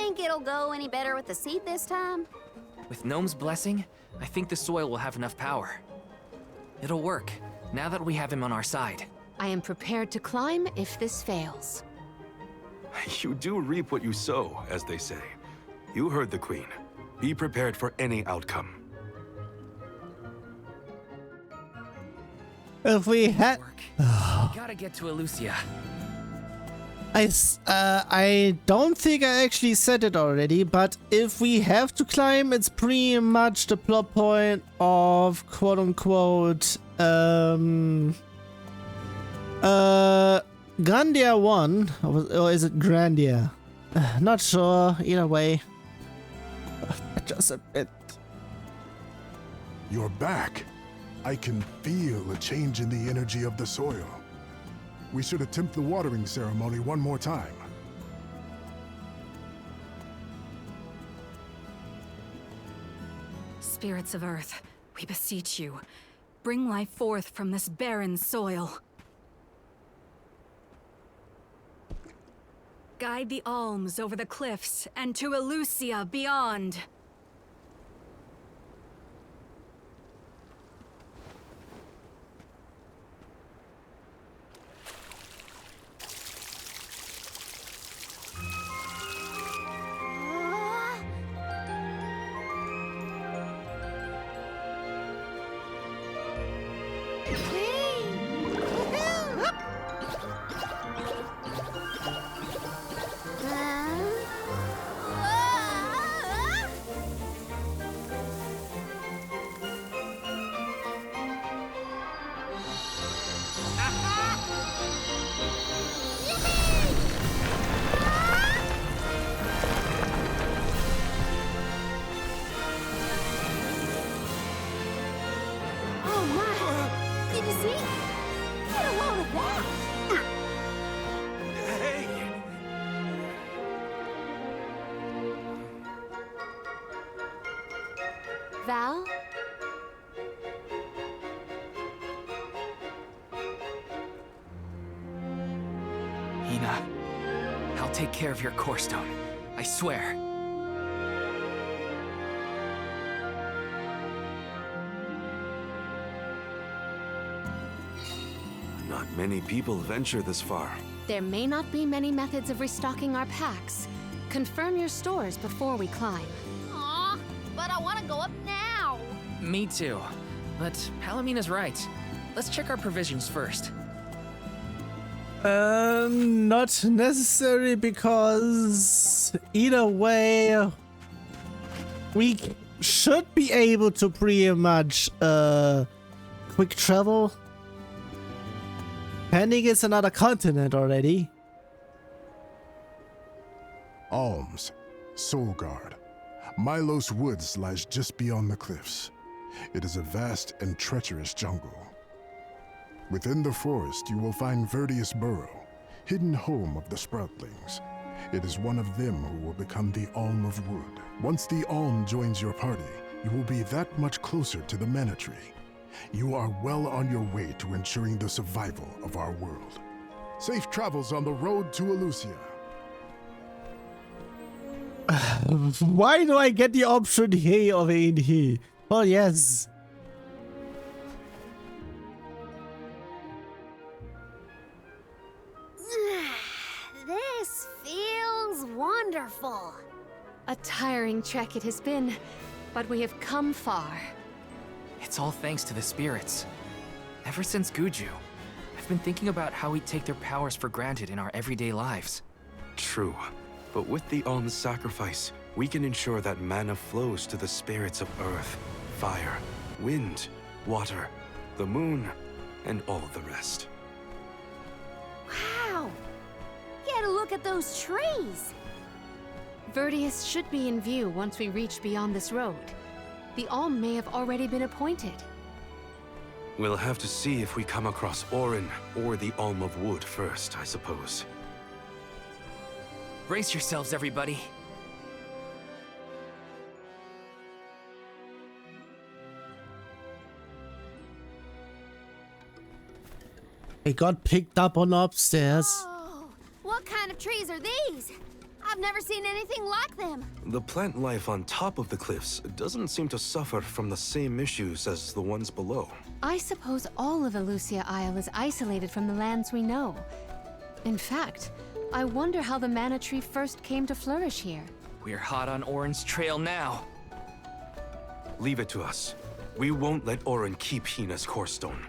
think it'll go any better with the seed this time? With Gnome's blessing, I think the soil will have enough power. It'll work, now that we have him on our side. I am prepared to climb if this fails. You do reap what you sow, as they say. You heard the Queen. Be prepared for any outcome. If we had... Work. We gotta get to Elusia. I don't think I actually said it already, but if we have to climb, it's pretty much the plot point of quote-unquote Grandia 1, or is it Grandia? Not sure, either way. Just a bit. You're back. I can feel a change in the energy of the soil. We should attempt the watering ceremony one more time. Spirits of Earth, we beseech you. Bring life forth from this barren soil. Guide the alms over the cliffs and to Elusia beyond. Val? Hina, I'll take care of your core stone. I swear. Not many people venture this far. There may not be many methods of restocking our packs. Confirm your stores before we climb. Aw, but I want to go up now. Me too. But Palomina's right. Let's check our provisions first. Not necessary, because either way, we should be able to pretty much quick travel. Pending it's another continent already. Alms, Soulguard. Mylos Woods lies just beyond the cliffs. It is a vast and treacherous jungle. Within the forest, you will find Verdeus Borough, hidden home of the Sproutlings. It is one of them who will become the Alm of Wood. Once the Alm joins your party, you will be that much closer to the Mana Tree. You are well on your way to ensuring the survival of our world. Safe travels on the road to Elusia. Why do I get the option here or in here? Oh yes. This feels wonderful. A tiring trek it has been, but we have come far. It's all thanks to the spirits. Ever since Guju, I've been thinking about how we take their powers for granted in our everyday lives. True. But with the Alm's sacrifice, we can ensure that mana flows to the spirits of earth, fire, wind, water, the moon, and all the rest. Wow! Get a look at those trees! Verdeus should be in view once we reach beyond this road. The Alm may have already been appointed. We'll have to see if we come across Orin or the Alm of Wood first, I suppose. Brace yourselves, everybody. It got picked up on upstairs. Oh, what kind of trees are these? I've never seen anything like them. The plant life on top of the cliffs doesn't seem to suffer from the same issues as the ones below. I suppose all of Elusia Isle is isolated from the lands we know. In fact, I wonder how the mana tree first came to flourish here. We're hot on Orin's trail now. Leave it to us. We won't let Orin keep Hina's core stone.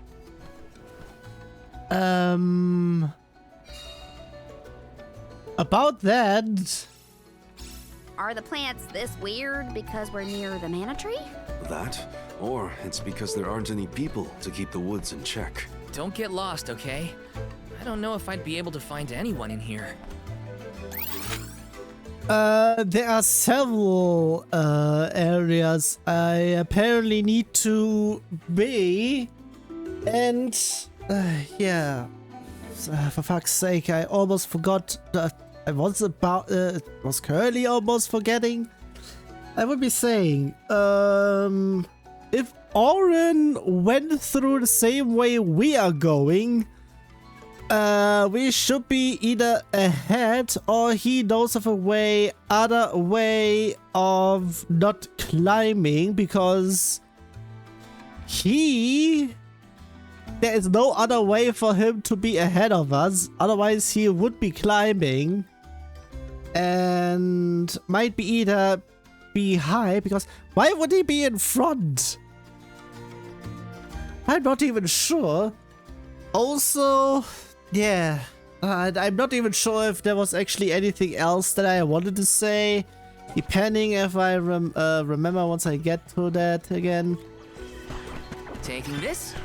About that... Are the plants this weird because we're near the mana tree? That, or it's because there aren't any people to keep the woods in check. Don't get lost, okay? I don't know if I'd be able to find anyone in here. There are several areas I apparently need to be, and yeah, for fuck's sake, I almost forgot that I was currently almost forgetting. I would be saying, if Orin went through the same way we are going, we should be either ahead or he knows of a other way of not climbing, because there is no other way for him to be ahead of us, otherwise he would be climbing and might be either behind, because why would he be in front? I'm not even sure. Also, yeah, I'm not even sure if there was actually anything else that I wanted to say, depending if I remember once I get to that again. Taking this?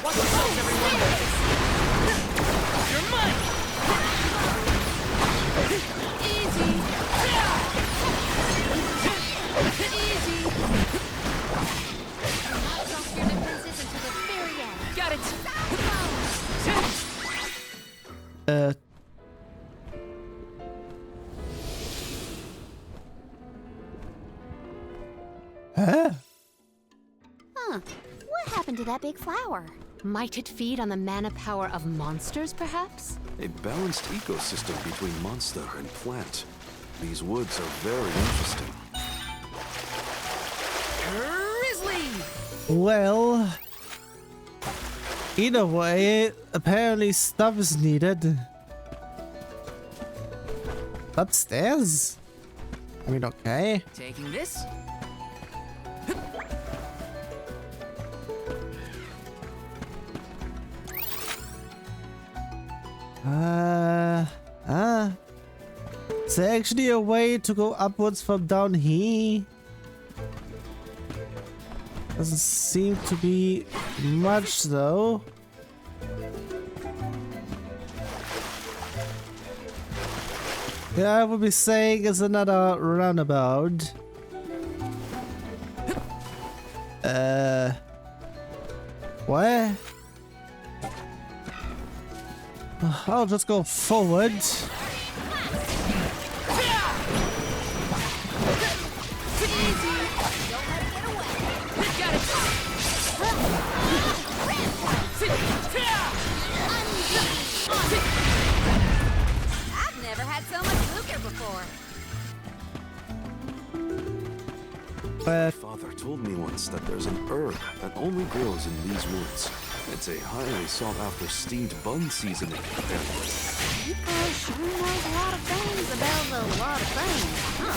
Watch yourselves, everyone! You're mine! Easy. Easy. Knock off your defenses until the very end. Got it! Huh? Huh. What happened to that big flower? Might it feed on the mana power of monsters, perhaps? A balanced ecosystem between monster and plant. These woods are very interesting. Grizzly! Well, either way, apparently stuff is needed. Upstairs? I mean, okay. Taking this? Is there actually a way to go upwards from down here? Doesn't seem to be much though. Yeah, I would be saying it's another roundabout. Where? I'll just go forward. I've never had so much lucre before. My father told me once that there's an herb that only grows in these woods. It's a highly sought-after steamed bun seasoning, apparently. Nico sure knows a lot of things about a lot of things, huh?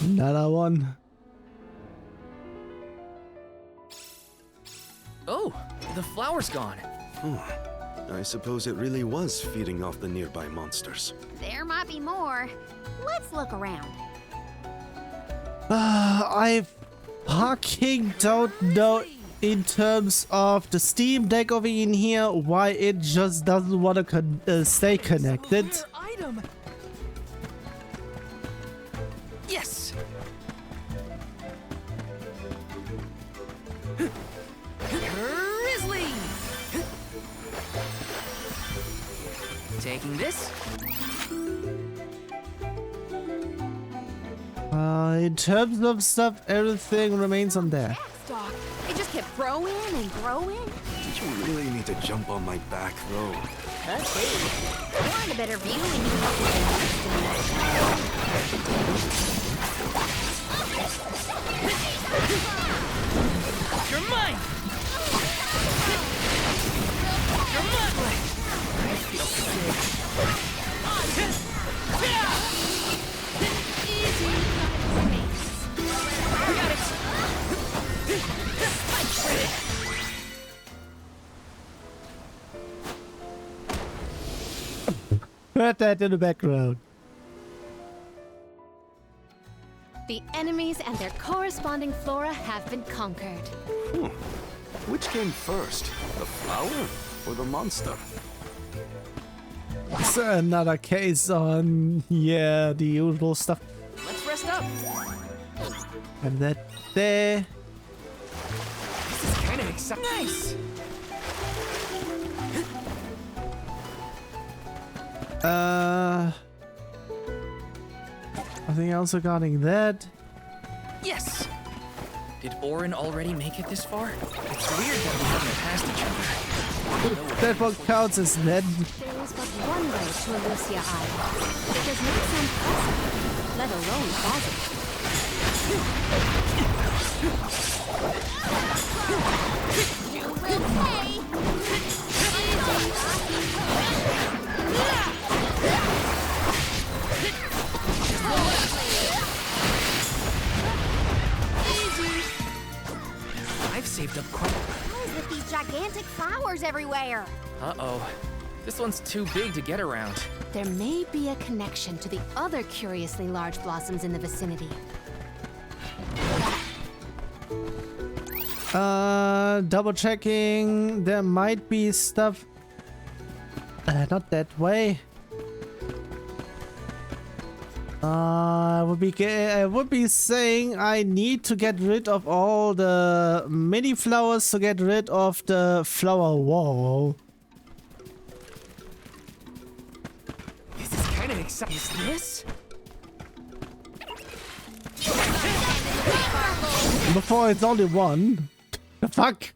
Another one. Oh, the flower's gone. I suppose it really was feeding off the nearby monsters. There might be more. Let's look around. I fucking don't know in terms of the Steam Deck over in here why it just doesn't want to stay connected. Item. Yes. Grizzly. Taking this. In terms of stuff, everything remains on there. Doc, it just just kept growing and growing. Did you really need to jump on my back, though? I want a better view when you help me. You're mine! You're mine! I feel sick. Got it! Heard that in the background. The enemies and their corresponding flora have been conquered. Which came first, the flower or the monster? It's another case on, yeah, the usual stuff. Let's rest up. And that there. This is kind of exciting. Nice! Nothing else regarding that. Yes! Did Orin already make it this far? It's weird that we haven't passed each other. That one counts as net. There is but one way to Elusia Isle. It does not sound possible, let alone plausible. You will pay. I've saved up quite... What is with these gigantic flowers everywhere? Uh-oh. This one's too big to get around. There may be a connection to the other curiously large blossoms in the vicinity. Double checking. There might be stuff. Not that way. I would be saying I need to get rid of all the mini flowers to get rid of the flower wall. This is kind of exciting. Is this? Before it's only one. The fuck?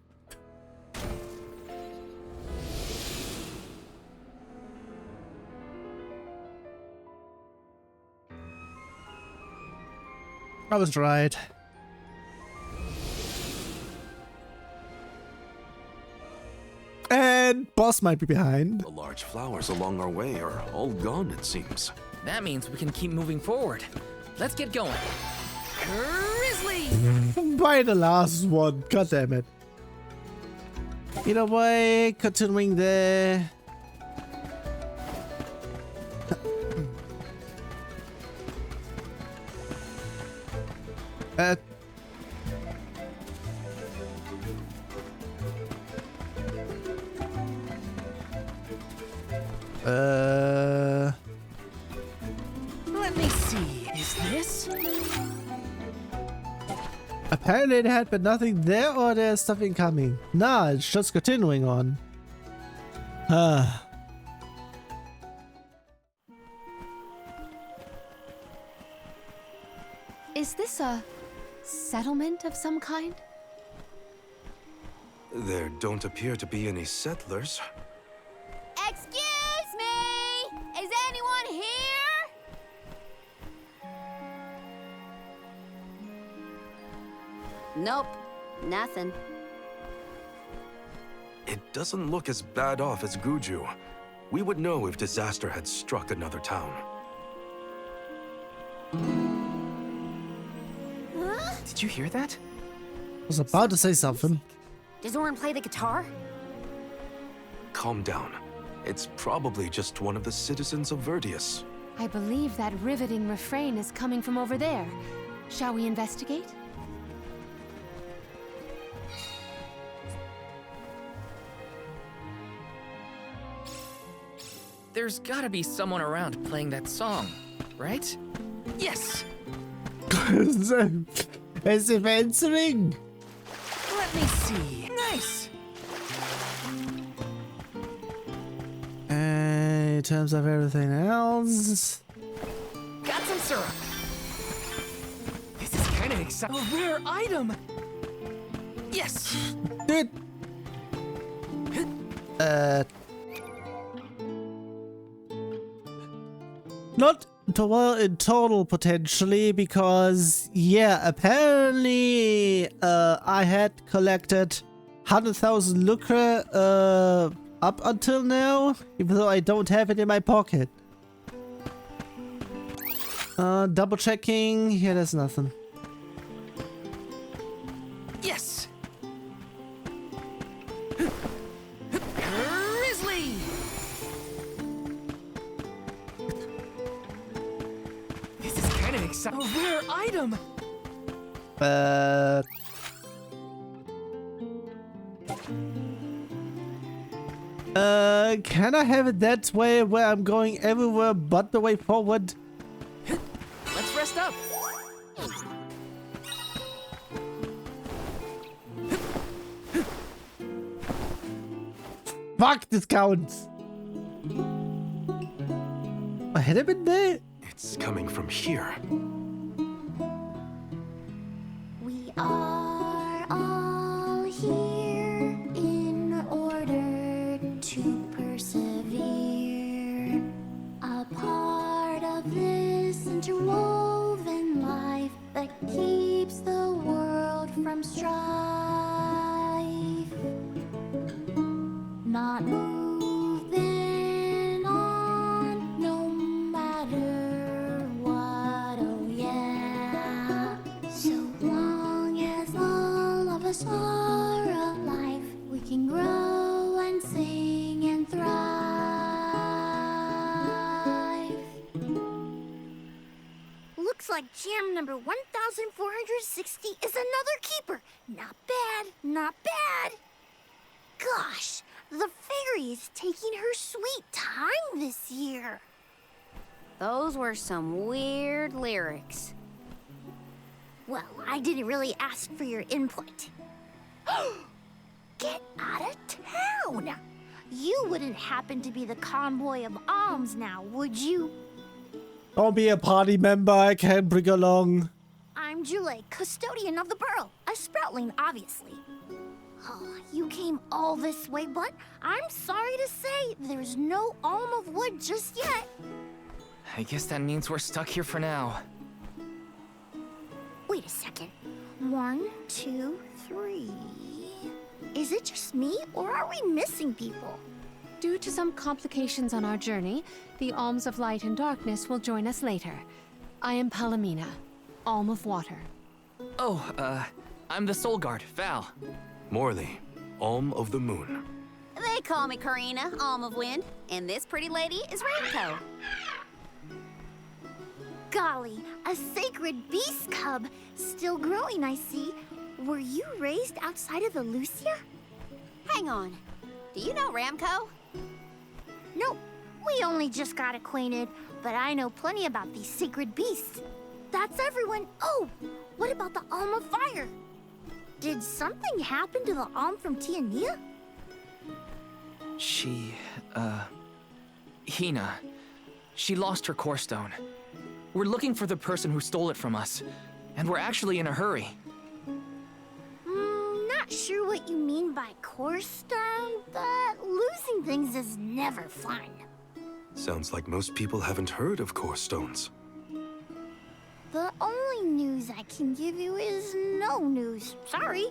I was right. And boss might be behind. The large flowers along our way are all gone, it seems. That means we can keep moving forward. Let's get going. Grizzly! By the last one, god damn it. Either way, continuing there. Let me see. Is this? Apparently it had been nothing there, or there's something coming. Nah, it's just continuing on. Is this a settlement of some kind? There don't appear to be any settlers. Excuse me! Is anyone here? Nope, nothing. It doesn't look as bad off as Guju. We would know if disaster had struck another town. Huh? Did you hear that? I was about to say something. Does Orin play the guitar? Calm down. It's probably just one of the citizens of Verdeus. I believe that riveting refrain is coming from over there. Shall we investigate? There's gotta be someone around playing that song, right? Yes! As if answering. Let me see. Nice! In terms of everything else. Got some syrup! This is kinda exciting. A rare item! Yes! Do it! Not well in total, potentially, because, yeah, apparently, I had collected 100,000 lucre, up until now, even though I don't have it in my pocket. Double checking. Here, there's nothing. Yes! Grizzly! This is kind of exciting. A rare item! Can I have it that way where I'm going everywhere but the way forward? Let's rest up. Fuck, this counts. I had him in there. It's coming from here. We are all here in order to persevere. A part of this interwoven life that keeps the world from strife. Not moving on, no matter what, oh yeah. So long as all of us are alive, we can grow and sing and thrive. Looks like jam number 1460 is another keeper. Not bad, not bad. Gosh, the fairy is taking her sweet time this year. Those were some weird lyrics. Well, I didn't really ask for your input. Get out of town! You wouldn't happen to be the convoy of alms now, would you? Don't be a party member I can't bring along. I'm Julie, custodian of the borough. A sproutling, obviously. Oh, you came all this way, but I'm sorry to say there's no alm of wood just yet. I guess that means we're stuck here for now. Wait a second. 1, 2, 3. Is it just me, or are we missing people? Due to some complications on our journey, the Alms of Light and Darkness will join us later. I am Palomina, Alm of Water. Oh, I'm the Soul Guard, Val. Morley, Alm of the Moon. They call me Karina, Alm of Wind, and this pretty lady is Ramco. Golly, a sacred beast cub. Still growing, I see. Were you raised outside of Elusia? Hang on. Do you know Ramco? Nope. We only just got acquainted, but I know plenty about these sacred beasts. That's everyone. Oh, what about the Alm of Fire? Did something happen to the Alm from Tiania? She, Hina. She lost her core stone. We're looking for the person who stole it from us, and we're actually in a hurry. Not sure what you mean by core stone, but losing things is never fun. Sounds like most people haven't heard of core stones. The only news I can give you is no news. Sorry.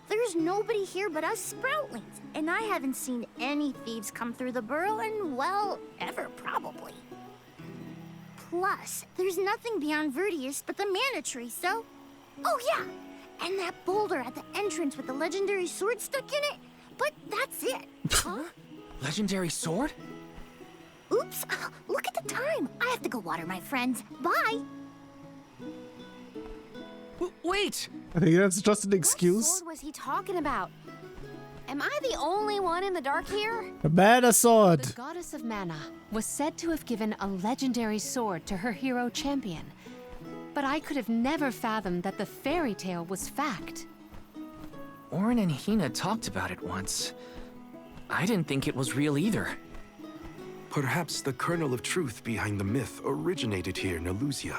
There's nobody here but us Sproutlings, and I haven't seen any thieves come through the borough in, well, ever probably. Plus, there's nothing beyond Verdeus but the mana tree, so... Oh yeah, and that boulder at the entrance with the legendary sword stuck in it, but that's it. Huh? Legendary sword? Oops, look at the time. I have to go water my friends. Bye. Wait! I think that's just an What excuse. sword was he talking about? Am I the only one in the dark here? A mana sword. The goddess of mana was said to have given a legendary sword to her hero champion. But I could have never fathomed that the fairy tale was fact. Orin and Hina talked about it once. I didn't think it was real either. Perhaps the kernel of truth behind the myth originated here in Elusia.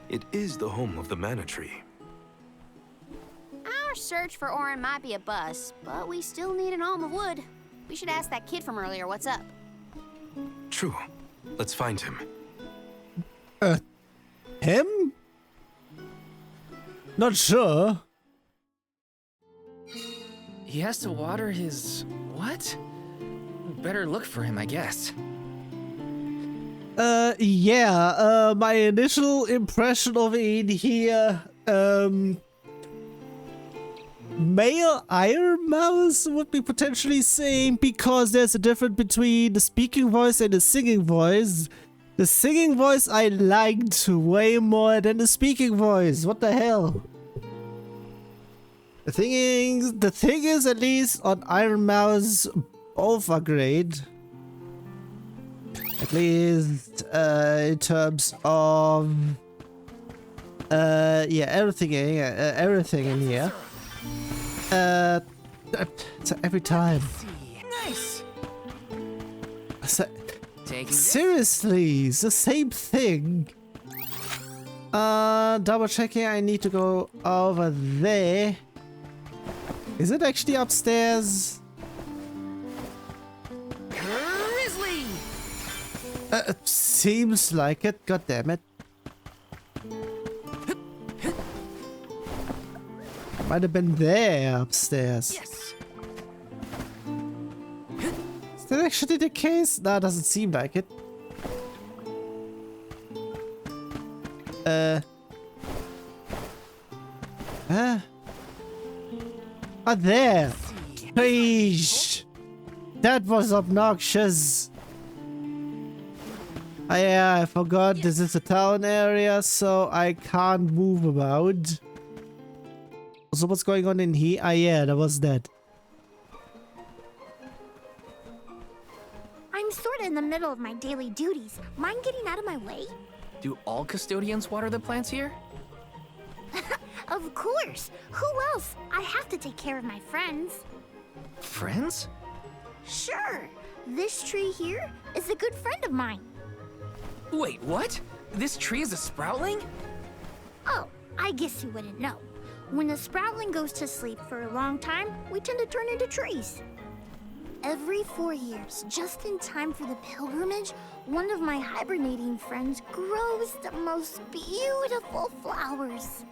It is the home of the mana tree. Our search for Orin might be a bust, but we still need an alm of wood. We should ask that kid from earlier what's up. True. Let's find him. Him? Not sure. He has to water his... what? Better look for him, I guess. Yeah, my initial impression of it here, male Iron Mouse would be potentially saying, because there's a difference between the speaking voice and the singing voice. The singing voice I liked way more than the speaking voice. What the hell? The thing is, at least on Iron Mouse, both are great. At least, in terms of, yeah, everything in here. So every time. Nice. So, Taking seriously, it's the same thing. Double checking. I need to go over there. Is it actually upstairs? Grizzly! Seems like it. God damn it. Might have been there upstairs. Yes. Is that actually the case? No, it doesn't seem like it. Ah, there. Please. That was obnoxious. Ah, yeah, I forgot this is a town area, so I can't move about. So what's going on in here? Ah, yeah, that was that. I'm sort of in the middle of my daily duties. Mind getting out of my way? Do all custodians water the plants here? Of course. Who else? I have to take care of my friends. Friends? Sure. This tree here is a good friend of mine. Wait, what? This tree is a sproutling? Oh, I guess you wouldn't know. When a sproutling goes to sleep for a long time, we tend to turn into trees. Every 4 years, just in time for the pilgrimage, one of my hibernating friends grows the most beautiful flowers.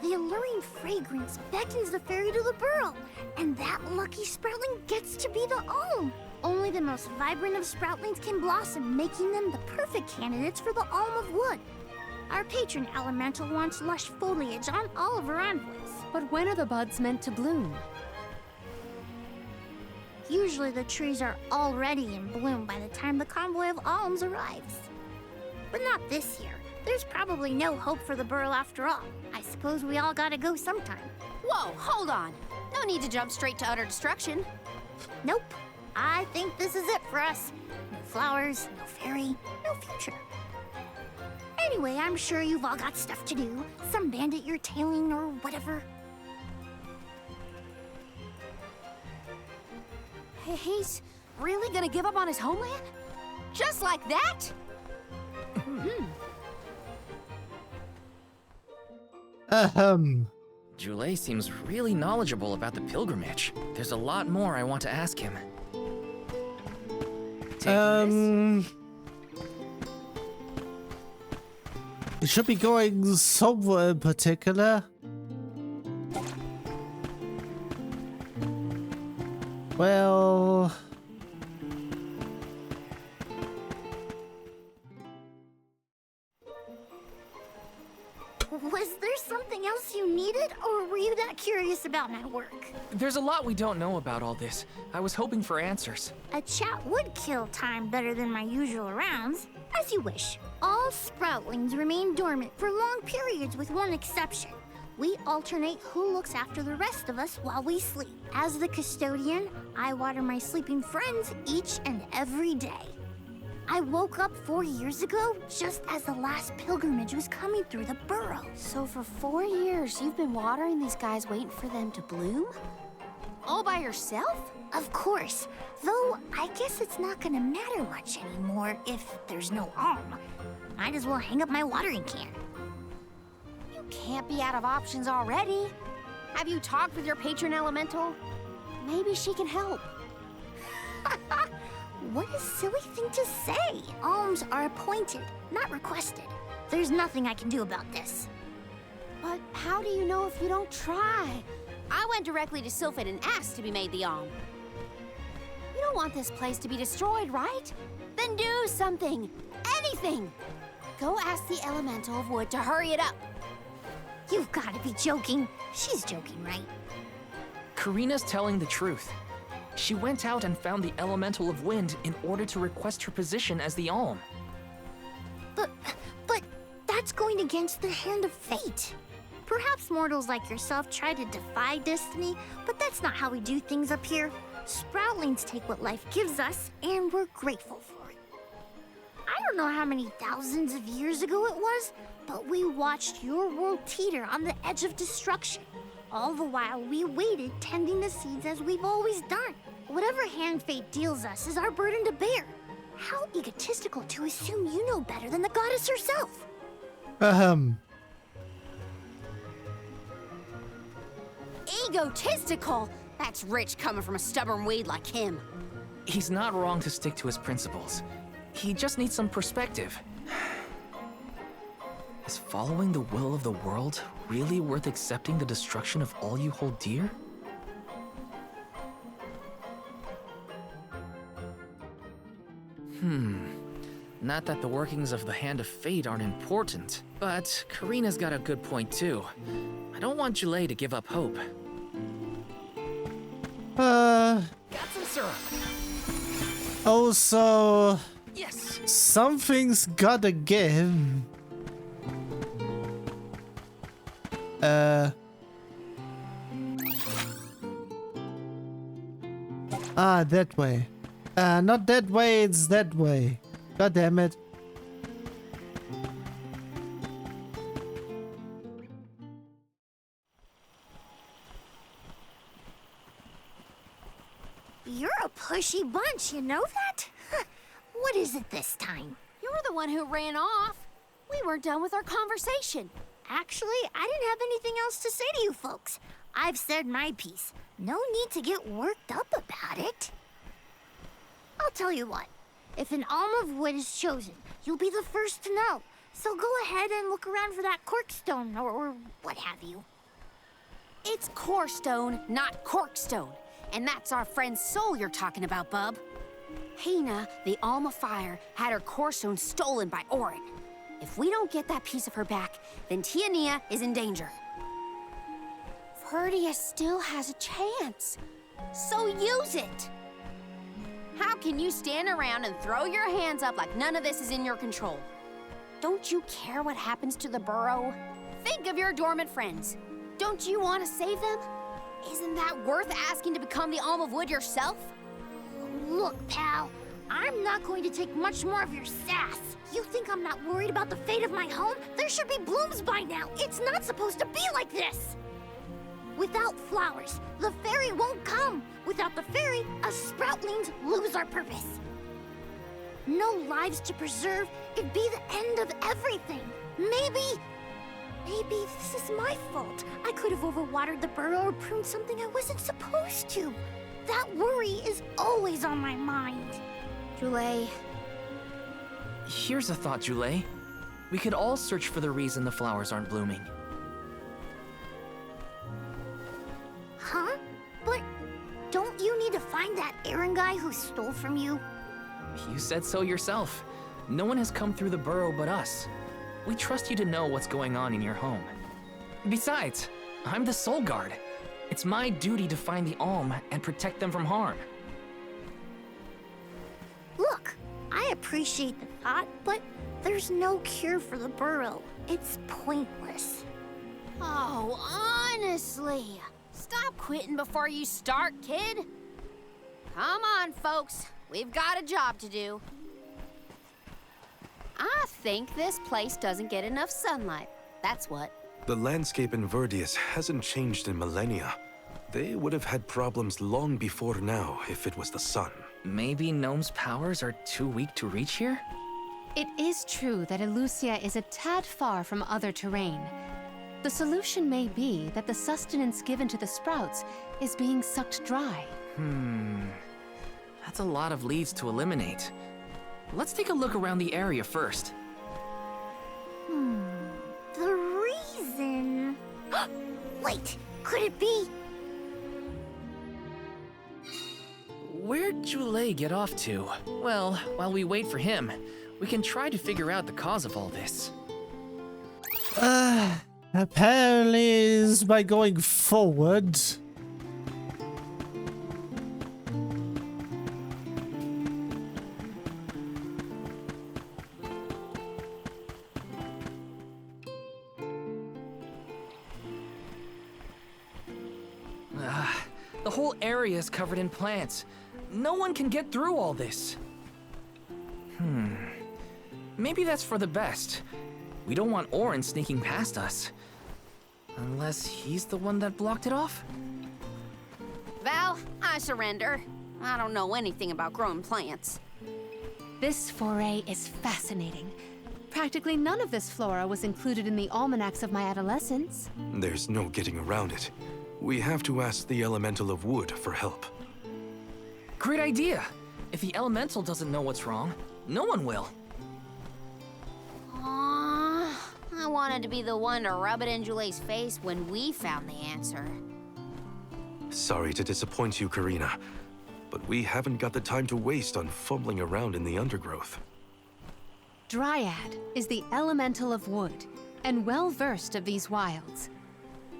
The alluring fragrance beckons the fairy to the burrow, and that lucky sproutling gets to be the alm. Only the most vibrant of sproutlings can blossom, making them the perfect candidates for the alm of wood. Our patron elemental wants lush foliage on all of her envoys. But when are the buds meant to bloom? Usually the trees are already in bloom by the time the convoy of alms arrives. But not this year. There's probably no hope for the burrow after all. I suppose we all gotta go sometime. Whoa, hold on. No need to jump straight to utter destruction. Nope. I think this is it for us. No flowers, no fairy, no future. Anyway, I'm sure you've all got stuff to do. Some bandit you're tailing or whatever. He's really gonna give up on his homeland? Just like that? Joulet seems really knowledgeable about the pilgrimage. There's a lot more I want to ask him. You should be going somewhere in particular. Well... Was there something else you needed, or were you that curious about my work? There's a lot we don't know about all this. I was hoping for answers. A chat would kill time better than my usual rounds. As you wish. All sproutlings remain dormant for long periods with one exception. We alternate who looks after the rest of us while we sleep. As the custodian, I water my sleeping friends each and every day. I woke up 4 years ago, just as the last pilgrimage was coming through the burrow. So for 4 years, you've been watering these guys waiting for them to bloom? All by yourself? Of course. Though, I guess it's not gonna matter much anymore if there's no alm. Might as well hang up my watering can. You can't be out of options already. Have you talked with your patron elemental? Maybe she can help. What a silly thing to say. Alms are appointed, not requested. There's nothing I can do about this. But how do you know if you don't try? I went directly to Sylphid and asked to be made the alm. You don't want this place to be destroyed, right? Then do something. Anything. Go ask the Elemental of Wood to hurry it up. You've got to be joking. She's joking, right? Karina's telling the truth. She went out and found the Elemental of Wind in order to request her position as the Alm. But that's going against the hand of fate. Perhaps mortals like yourself try to defy destiny, but that's not how we do things up here. Sproutlings take what life gives us, and we're grateful for it. I don't know how many thousands of years ago it was, but we watched your world teeter on the edge of destruction. All the while, we waited, tending the seeds as we've always done. Whatever hand fate deals us is our burden to bear. How egotistical to assume you know better than the goddess herself. Egotistical? That's rich coming from a stubborn weed like him. He's not wrong to stick to his principles. He just needs some perspective. Is following the will of the world really worth accepting the destruction of all you hold dear? Not that the workings of the Hand of Fate aren't important, but Karina's got a good point too. I don't want Julie to give up hope. Got some syrup. Oh, so Yes. something's gotta give. That way. Not that way, it's that way. God damn it. You're a pushy bunch, you know that? What is it this time? You're the one who ran off. We weren't done with our conversation. Actually, I didn't have anything else to say to you folks. I've said my piece. No need to get worked up about it. I'll tell you what. If an Alm of Wood is chosen, you'll be the first to know. So go ahead and look around for that corkstone or what have you. It's corestone, not corkstone. And that's our friend's soul you're talking about, bub. Hina, the Alm of Fire, had her corestone stolen by Orin. If we don't get that piece of her back, then Tiania is in danger. Verdeus still has a chance, so use it. How can you stand around and throw your hands up like none of this is in your control? Don't you care what happens to the Borough? Think of your dormant friends. Don't you want to save them? Isn't that worth asking to become the Alm of Wood yourself? Look, pal, I'm not going to take much more of your sass. You think I'm not worried about the fate of my home? There should be blooms by now. It's not supposed to be like this. Without flowers, the fairy won't come. Without the fairy, us sproutlings lose our purpose. No lives to preserve, it'd be the end of everything. Maybe this is my fault. I could have overwatered the burrow or pruned something I wasn't supposed to. That worry is always on my mind. Julie. Here's a thought, Julie. We could all search for the reason the flowers aren't blooming. Huh? But don't you need to find that Aaron guy who stole from you? You said so yourself. No one has come through the burrow but us. We trust you to know what's going on in your home. Besides, I'm the Soul Guard. It's my duty to find the Alm and protect them from harm. Look, I appreciate the thought, but there's no cure for the burrow. It's pointless. Oh, honestly. Stop quitting before you start, kid. Come on, folks. We've got a job to do. I think this place doesn't get enough sunlight. That's what. The landscape in Verdeus hasn't changed in millennia. They would have had problems long before now if it was the sun. Maybe Gnome's powers are too weak to reach here? It is true that Elucia is a tad far from other terrain, The solution may be that the sustenance given to the sprouts is being sucked dry. That's a lot of leads to eliminate. Let's take a look around the area first. The reason... Wait, could it be? Where'd Jule get off to? Well, while we wait for him, we can try to figure out the cause of all this. Apparently is by going forward. The whole area is covered in plants. No one can get through all this. Maybe that's for the best. We don't want Orin sneaking past us. Unless he's the one that blocked it off? Val, I surrender. I don't know anything about growing plants. This foray is fascinating. Practically none of this flora was included in the almanacs of my adolescence. There's no getting around it. We have to ask the Elemental of Wood for help. Great idea! If the elemental doesn't know what's wrong, no one will. Aww, I wanted to be the one to rub it in Jule's face when we found the answer. Sorry to disappoint you, Karina, but we haven't got the time to waste on fumbling around in the undergrowth. Dryad is the elemental of wood, and well-versed of these wilds.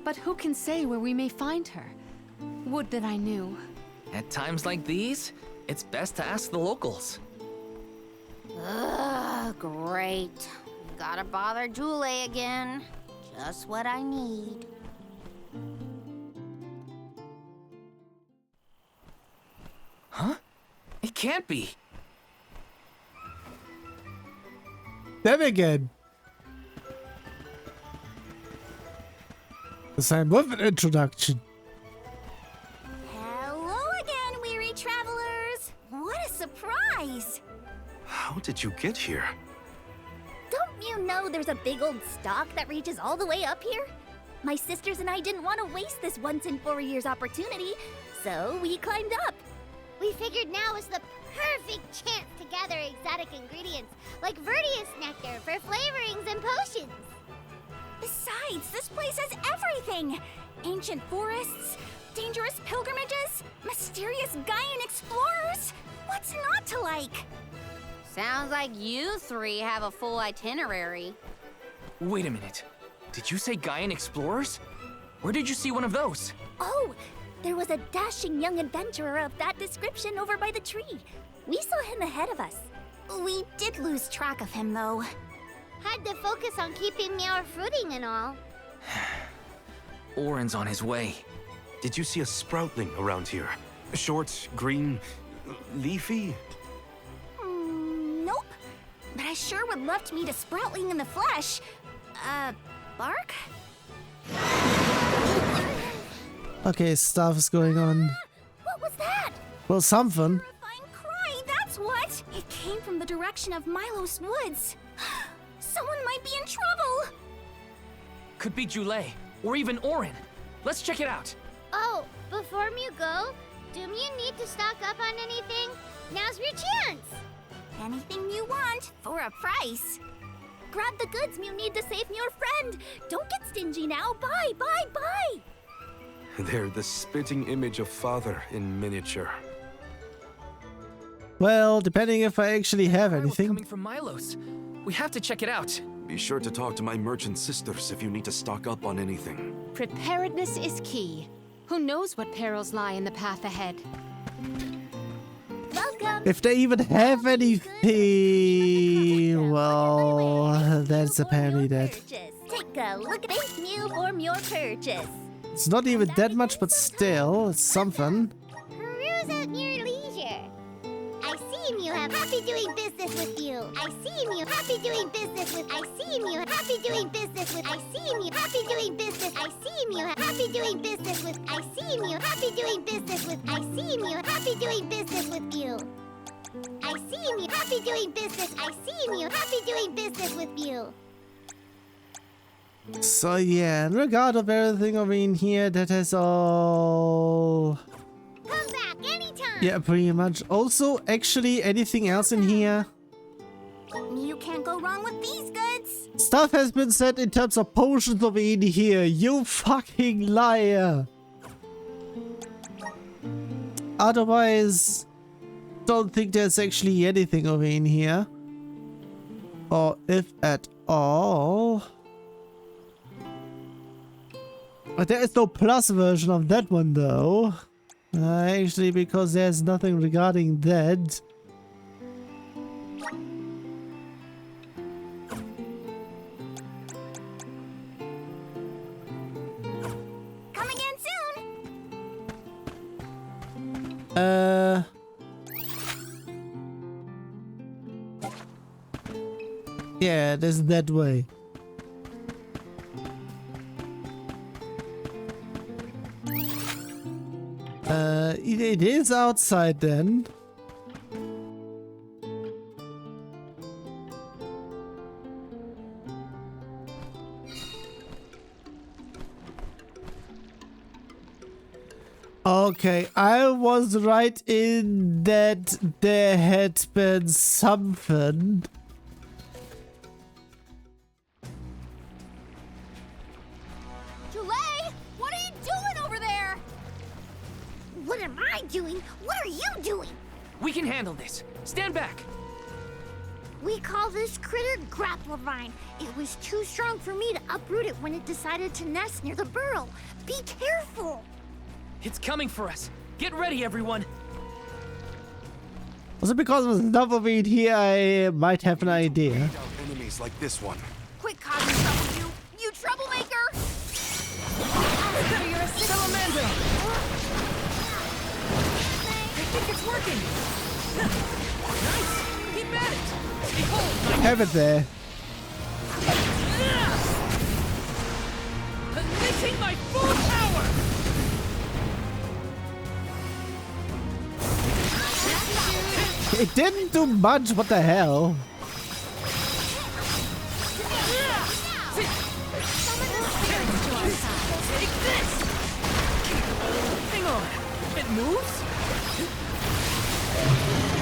But who can say where we may find her? Would that I knew. At times like these, it's best to ask the locals. Ugh, great. Gotta bother Jule again. Just what I need. Huh? It can't be. Them again. The same with an introduction. Hello again, weary travelers. What a surprise. How did you get here? Don't you know there's a big old stalk that reaches all the way up here? My sisters and I didn't want to waste this once in 4 years opportunity, so we climbed up. We figured now was the perfect chance to gather exotic ingredients like Verdeus nectar for flavorings and potions. Besides, this place has everything! Ancient forests, dangerous pilgrimages, mysterious Gaian explorers. What's not to like? Sounds like you three have a full itinerary. Wait a minute. Did you say Gaian explorers? Where did you see one of those? Oh, there was a dashing young adventurer of that description over by the tree. We saw him ahead of us. We did lose track of him, though. Had to focus on keeping our footing and all. Orin's on his way. Did you see a sproutling around here? Short, green, leafy? Nope. But I sure would love to meet a sproutling in the flesh. Bark? Okay, stuff is going on. What was that? Well, something. Terrifying cry, that's what! It came from the direction of Mylos Woods. Someone might be in trouble! Could be Jule, or even Orin. Let's check it out. Oh, before you go, do you need to stock up on anything? Now's your chance! Anything you want, for a price. Grab the goods you need to save your friend. Don't get stingy now. Buy, buy, buy! They're the spitting image of Father in miniature. Well, depending if I actually have Cry was anything. coming from Mylos. We have to check it out. Be sure to talk to my merchant sisters if you need to stock up on anything. Preparedness is key. Who knows what perils lie in the path ahead? Welcome! If they even have anything, well, that's apparently dead. Take a look at this new form your purchase. It's not even that much, but still, it's something. Peruse at your leisure. I see you have happy doing business with you. I see you happy doing business with. I see you happy doing business with. I see you happy doing business. I see you happy doing business with. I see you happy doing business with. I see you happy doing business with you. I see you happy doing business. I see you happy doing business with you. So yeah, in regard of everything over in here, that is all. Come back anytime. Yeah, pretty much. Also, actually, anything else in here? You can't go wrong with these goods. Stuff has been said in terms of potions over in here. You fucking liar. Otherwise, don't think there's actually anything over in here. Or if at all. But there is no plus version of that one though. Actually, because there's nothing regarding that. Come again soon. Yeah, it is that way. It is outside then. Okay, I was right in that there had been something. Julie, what are you doing over there? What am I doing? What are you doing? We can handle this. Stand back. We call this critter Grapplevine. It was too strong for me to uproot it when it decided to nest near the burrow. Be careful. It's coming for us. Get ready, everyone. Was it because of stuff over in here? I might have an idea. Enemies like this one. Quit causing trouble, you troublemaker! You're a salamander! I think it's working! Nice! Keep at it! Behold! Have it there. Unleashing my full power! It didn't do much, what the hell? Take this! Hang on! It moves?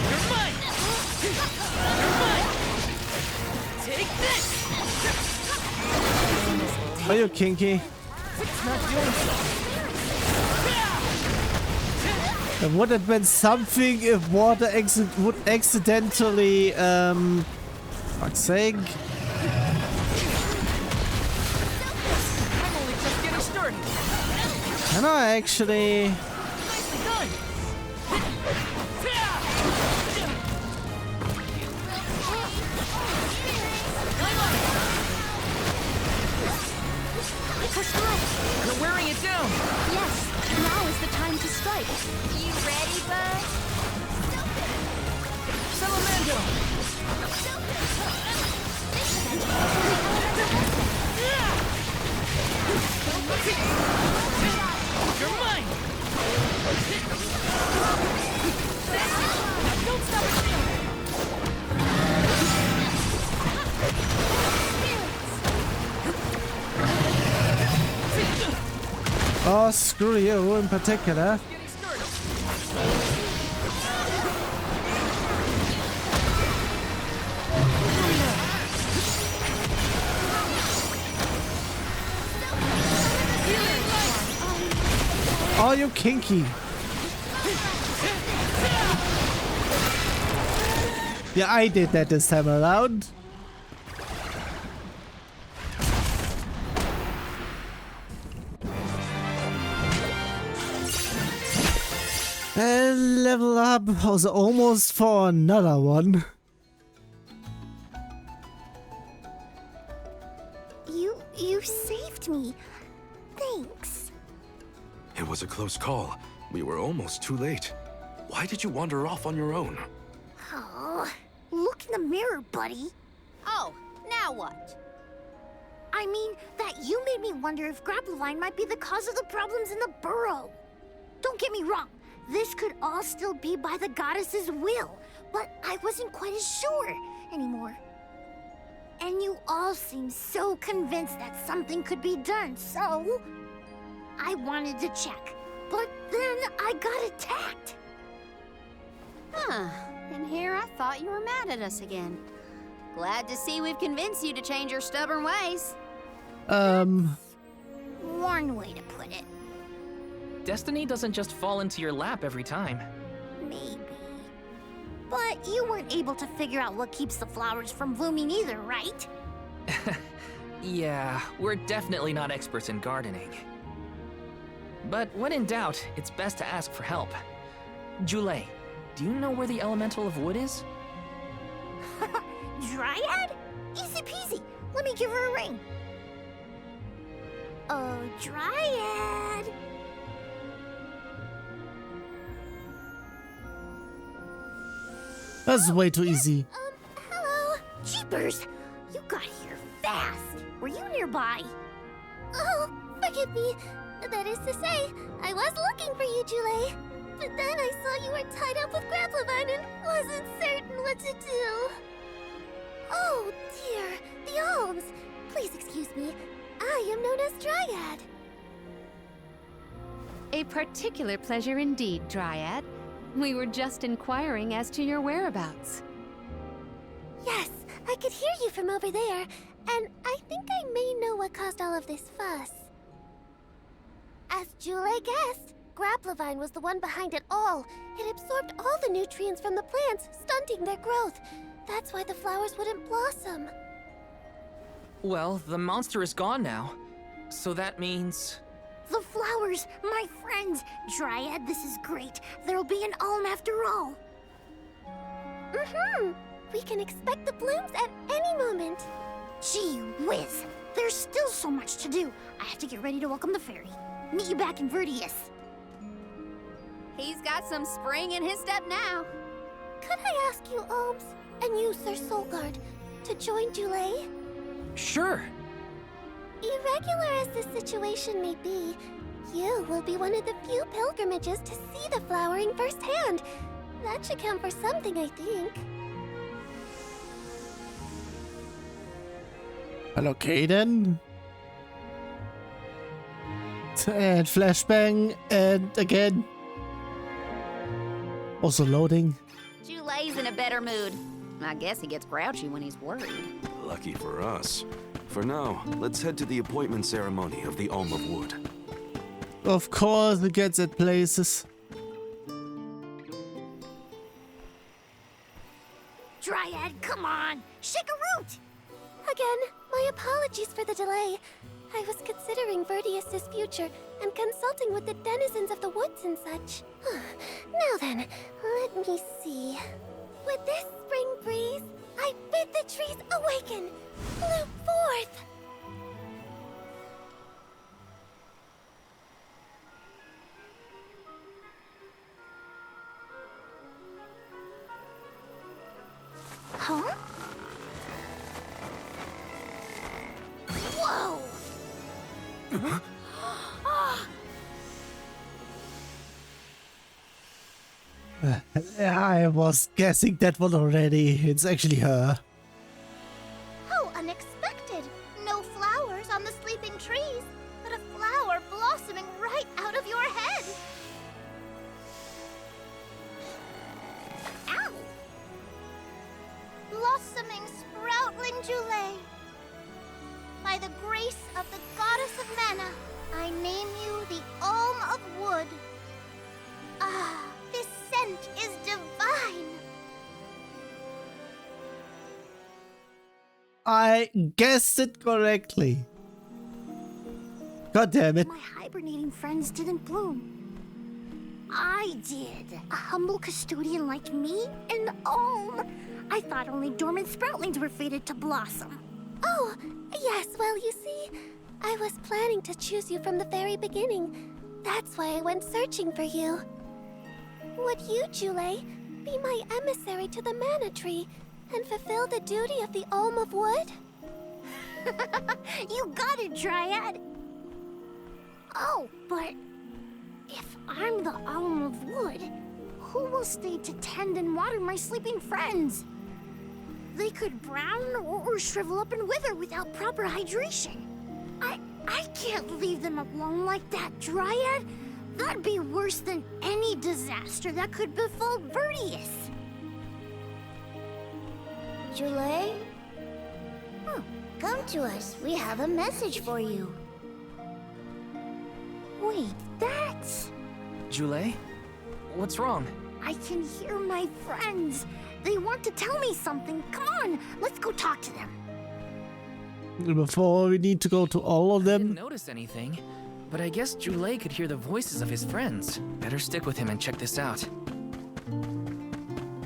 You're mine! You're mine! Take this! Are you kinky? It's not doing so. It would have been something if water would accidentally, fuck's sake. I'm only just getting started. Can I actually? Nicely done. Push through. You're wearing it down. Yes, now is the time to strike. You ready, bud? Salamando. You're mine. Now don't stop it. Oh, screw you in particular. Getting started. Oh, you kinky. Yeah, I did that this time around. And level up was almost for another one. You saved me. Thanks. It was a close call. We were almost too late. Why did you wander off on your own? Oh, look in the mirror, buddy. Oh, now what? I mean, that you made me wonder if Grapplevine might be the cause of the problems in the burrow. Don't get me wrong. This could all still be by the goddess's will, but I wasn't quite as sure anymore. And you all seem so convinced that something could be done, so I wanted to check. But then I got attacked. Huh. And here I thought you were mad at us again. Glad to see we've convinced you to change your stubborn ways. One way to put it. Destiny doesn't just fall into your lap every time. Maybe. But you weren't able to figure out what keeps the flowers from blooming either, right? Yeah, we're definitely not experts in gardening. But when in doubt, it's best to ask for help. Jule, do you know where the elemental of wood is? Dryad? Easy peasy. Let me give her a ring. Oh, Dryad. That's way too easy. Hello. Jeepers, you got here fast. Were you nearby? Oh, forgive me. That is to say, I was looking for you, Jule. But then I saw you were tied up with Grapplevine and wasn't certain what to do. Oh, dear. The Alms. Please excuse me. I am known as Dryad. A particular pleasure indeed, Dryad. We were just inquiring as to your whereabouts. Yes, I could hear you from over there, and I think I may know what caused all of this fuss. As Jule guessed, Grapplevine was the one behind it all. It absorbed all the nutrients from the plants, stunting their growth. That's why the flowers wouldn't blossom. Well, the monster is gone now. So that means... The flowers, my friends. Dryad, this is great. There'll be an alm after all. We can expect the blooms at any moment. Gee whiz. There's still so much to do. I have to get ready to welcome the fairy. Meet you back in Verdeus. He's got some spring in his step now. Could I ask you, Alms, and you, Sir Soulguard, to join Jule? Sure. Irregular as the situation may be, you will be one of the few pilgrimages to see the flowering firsthand. That should count for something, I think. Okay then. And flashbang, and again. Also loading. Jule's in a better mood. I guess he gets grouchy when he's worried. Lucky for us. For now, let's head to the appointment ceremony of the Alm of Wood. Of course it gets at places. Dryad, come on. Shake a root. Again, my apologies for the delay. I was considering Verdeus' future and consulting with the denizens of the woods and such. Now then, let me see. With this spring breeze, I bid the trees awaken, bloom forth. Huh? Whoa! I was guessing that one already. It's actually her. How unexpected! No flowers on the sleeping trees, but a flower blossoming right out of your head. Ow! Blossoming sproutling Jule. By the grace of the goddess of mana, I name you the Alm of Wood. Ah, this scent is divine. I guessed it correctly. God damn it. My hibernating friends didn't bloom. I did. A humble custodian like me? An alm. I thought only dormant sproutlings were fated to blossom. Oh, yes, well, you see, I was planning to choose you from the very beginning. That's why I went searching for you. Would you, Jule, be my emissary to the mana tree and fulfill the duty of the Alm of Wood? You got it, Dryad. Oh, but if I'm the Alm of Wood, who will stay to tend and water my sleeping friends? They could brown or shrivel up and wither without proper hydration. I can't leave them alone like that, Dryad. That'd be worse than any disaster that could befall Verdeus. Jule? Come to us. We have a message for you. Wait, that's... Jule? What's wrong? I can hear my friends. They want to tell me something. Come on, let's go talk to them. Before we need to go to all of I didn't them. notice anything, but I guess Jule could hear the voices of his friends. Better stick with him and check this out.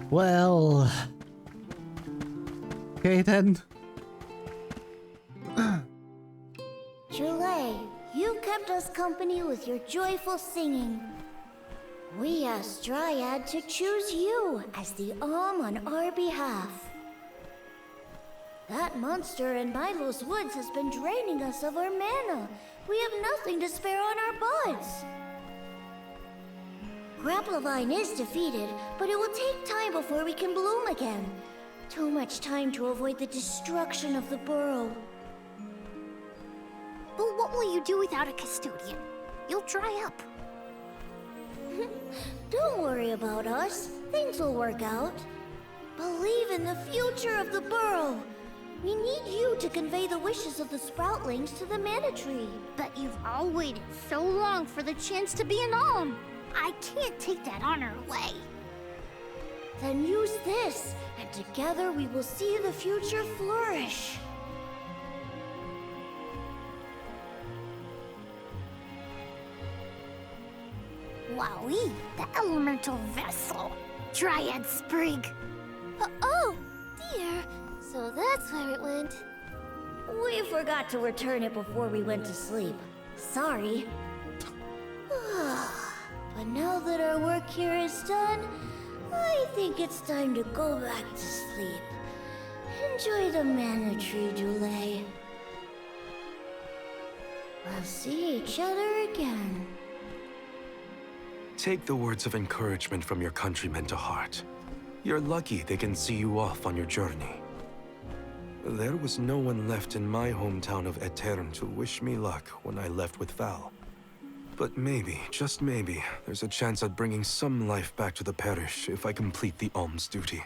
Well... Okay then. Jule, you kept us company with your joyful singing. We asked Dryad to choose you as the on our behalf. That monster in Mylos Woods has been draining us of our mana. We have nothing to spare on our buds. Grapplavine is defeated, but it will take time before we can bloom again. Too much time to avoid the destruction of the burrow. But what will you do without a custodian? You'll dry up. Don't worry about us. Things will work out. Believe in the future of the burrow. We need you to convey the wishes of the sproutlings to the mana tree. But you've all waited so long for the chance to be an alm. I can't take that honor away. Then use this, and together we will see the future flourish. Wowee, the elemental vessel. Dryad Sprig. Oh, dear. So that's where it went. We forgot to return it before we went to sleep. Sorry. But now that our work here is done, I think it's time to go back to sleep. Enjoy the mana tree, Jule. We'll see each other again. Take the words of encouragement from your countrymen to heart. You're lucky they can see you off on your journey. There was no one left in my hometown of Etern to wish me luck when I left with Val. But maybe, just maybe, there's a chance at bringing some life back to the parish if I complete the alms duty.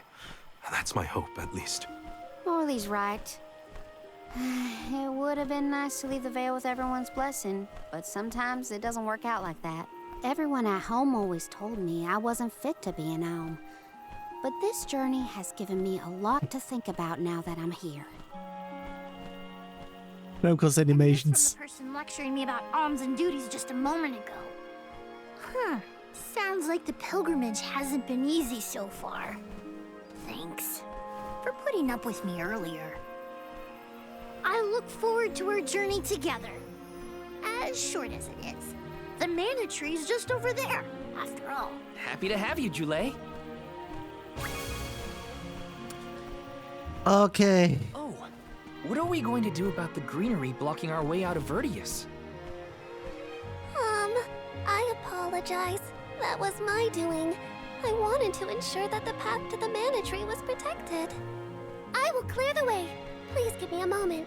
That's my hope, at least. Morley's right. It would have been nice to leave the veil with everyone's blessing, but sometimes it doesn't work out like that. Everyone at home always told me I wasn't fit to be an alm. But this journey has given me a lot to think about now that I'm here. Remco's animations. From the person lecturing me about alms and duties just a moment ago. Sounds like the pilgrimage hasn't been easy so far. Thanks for putting up with me earlier. I look forward to our journey together. As short as it is. The mana tree's just over there, after all. Happy to have you, Jule. Okay. Oh, what are we going to do about the greenery blocking our way out of Verdeus? I apologize. That was my doing. I wanted to ensure that the path to the mana tree was protected. I will clear the way. Please give me a moment.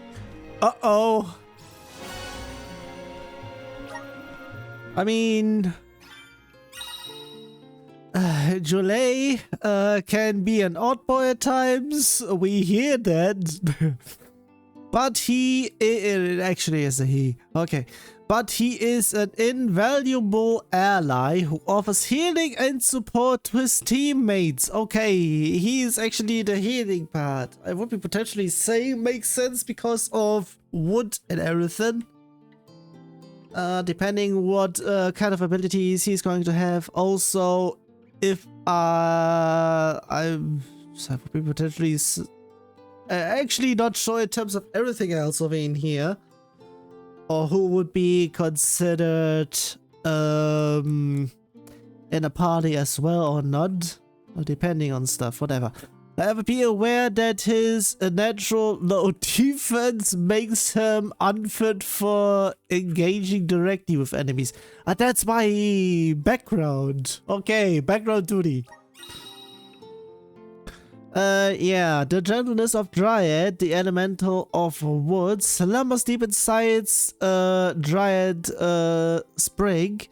Uh-oh. I mean... Jule can be an odd boy at times. We hear that. But he... It actually is a he. Okay. But he is an invaluable ally who offers healing and support to his teammates. Okay, he is actually the healing part. I would be potentially saying makes sense because of wood and everything. Depending what kind of abilities he's going to have. Also, if I would be potentially actually not sure in terms of everything else over in here. Or who would be considered in a party as well or not, or depending on stuff, whatever. However, be aware that his natural low defense makes him unfit for engaging directly with enemies. That's my background. Okay, background duty. Yeah, the gentleness of Dryad, the elemental of wood, slumbers deep inside Dryad spring.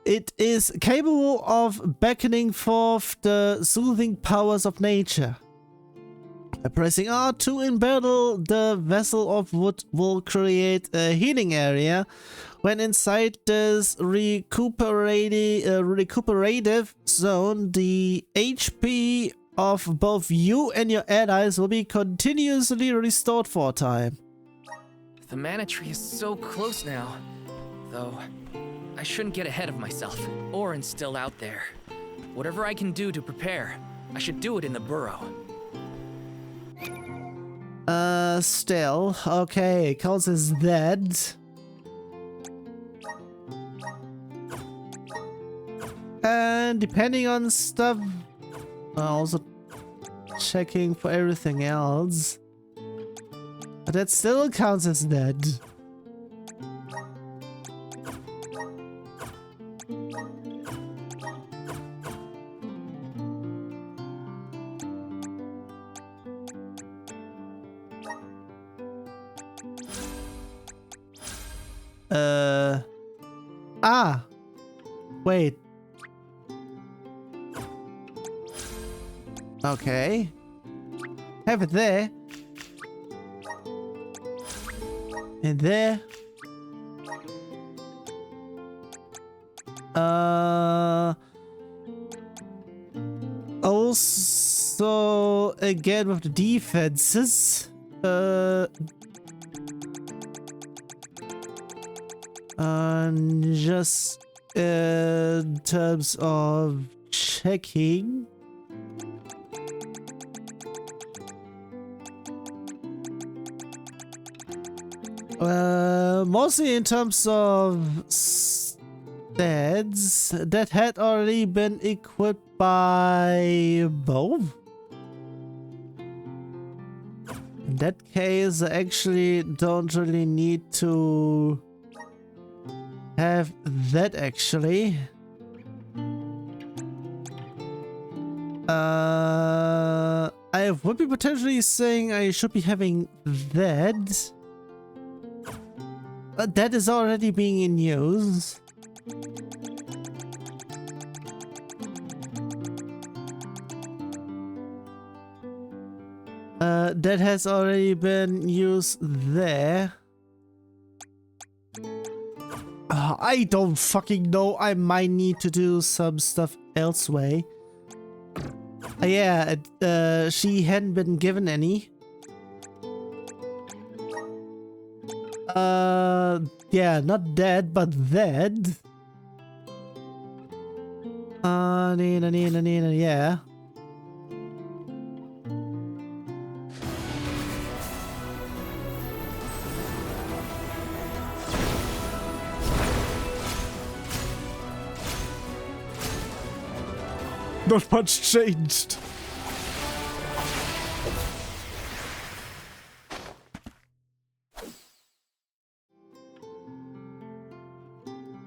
It is capable of beckoning forth the soothing powers of nature. By pressing R2 in battle, the vessel of wood will create a healing area. When inside this recuperative zone, the HP of both you and your allies will be continuously restored for a time. The mana tree is so close now. Though, I shouldn't get ahead of myself, or instill out there. Whatever I can do to prepare, I should do it in the burrow. Still, okay, counts as dead. And depending on stuff, also checking for everything else. But that still counts as dead. Wait. Okay. Have it there. And there. Also, again with the defenses. Just in terms of checking. Mostly in terms of stats that had already been equipped by both. In that case, I actually don't really need to have that actually. I would be potentially saying I should be having that. But that is already being in use. That has already been used there. I don't fucking know. I might need to do some stuff elsewhere. Yeah, she hadn't been given any. Yeah, not dead, but dead. Yeah. Not much changed.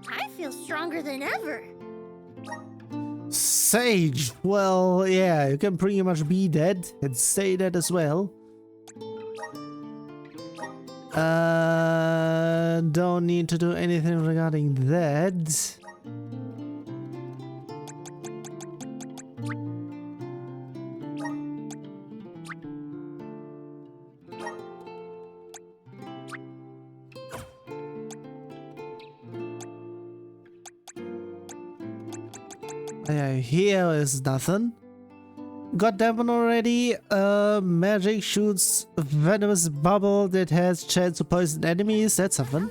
I feel stronger than ever. Sage. Well, yeah, you can pretty much be dead and stay dead as well. Don't need to do anything regarding that. Here is nothing. Got that one already. Magic shoots venomous bubble that has chance to poison enemies. That's something.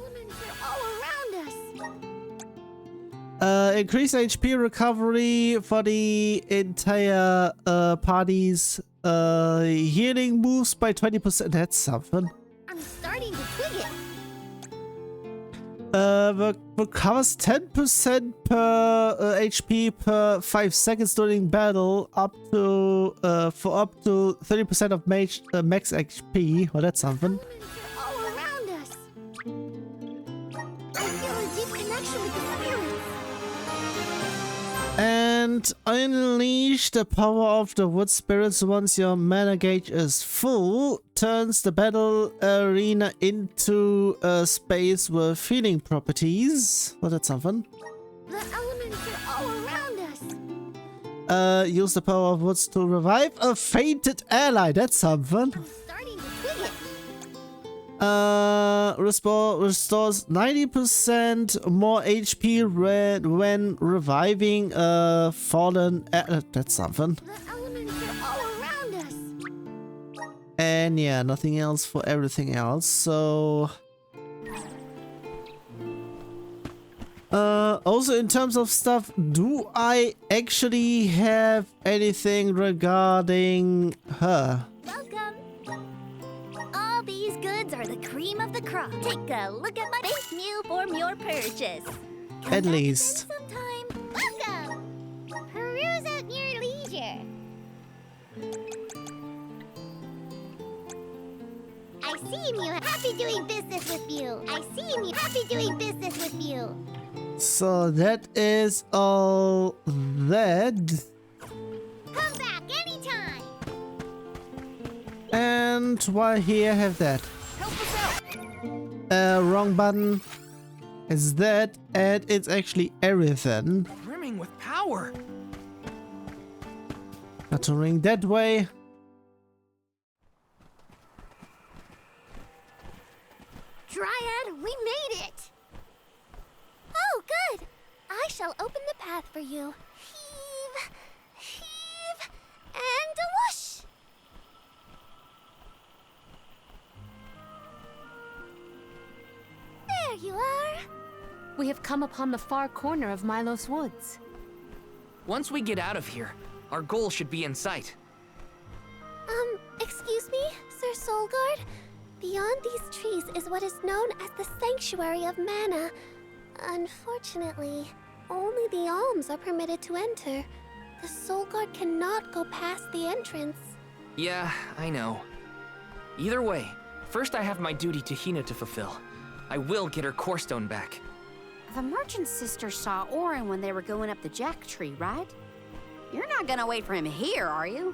Increase HP recovery for the entire party's healing moves by 20%. That's something. I'm starting to twig it. Recovers 10% per HP per 5 seconds during battle, up to for up to 30% of max HP. Well, that's something. All around us. I feel a deep connection with the spirits. And And unleash the power of the wood spirits once your mana gauge is full. Turns the battle arena into a space with healing properties. Well, that's something. The elements are all around us. Use the power of woods to revive a fainted ally. That's something. I'm starting to twig it. Restores 90% more HP when reviving a fallen ally. That's something. The elements are all around us. And yeah, nothing else for everything else. So also in terms of stuff, do I actually have anything regarding her? Welcome. All these goods are the cream of the crop. Take a look at my base meal for your purchase. Come At back least. again sometime. Welcome. Peruse at your leisure. I seem you happy doing business with you. I seem you happy doing business with you. So that is all that. Come back anytime. And while here, have that. Help us out. Wrong button. It's that, and it's actually everything. Brimming with power. Got to ring that way. Dryad, we made it. Oh, good. I shall open the path for you. Heave, heave, and a whoosh. There you are. We have come upon the far corner of Mylos Woods. Once we get out of here, our goal should be in sight. Excuse me, Sir Soulguard? Beyond these trees is what is known as the Sanctuary of Mana. Unfortunately, only the alms are permitted to enter. The Soulguard cannot go past the entrance. Yeah, I know. Either way, first I have my duty to Hina to fulfill. I will get her core stone back. The merchant sisters saw Orin when they were going up the jack tree, right? You're not gonna wait for him here, are you?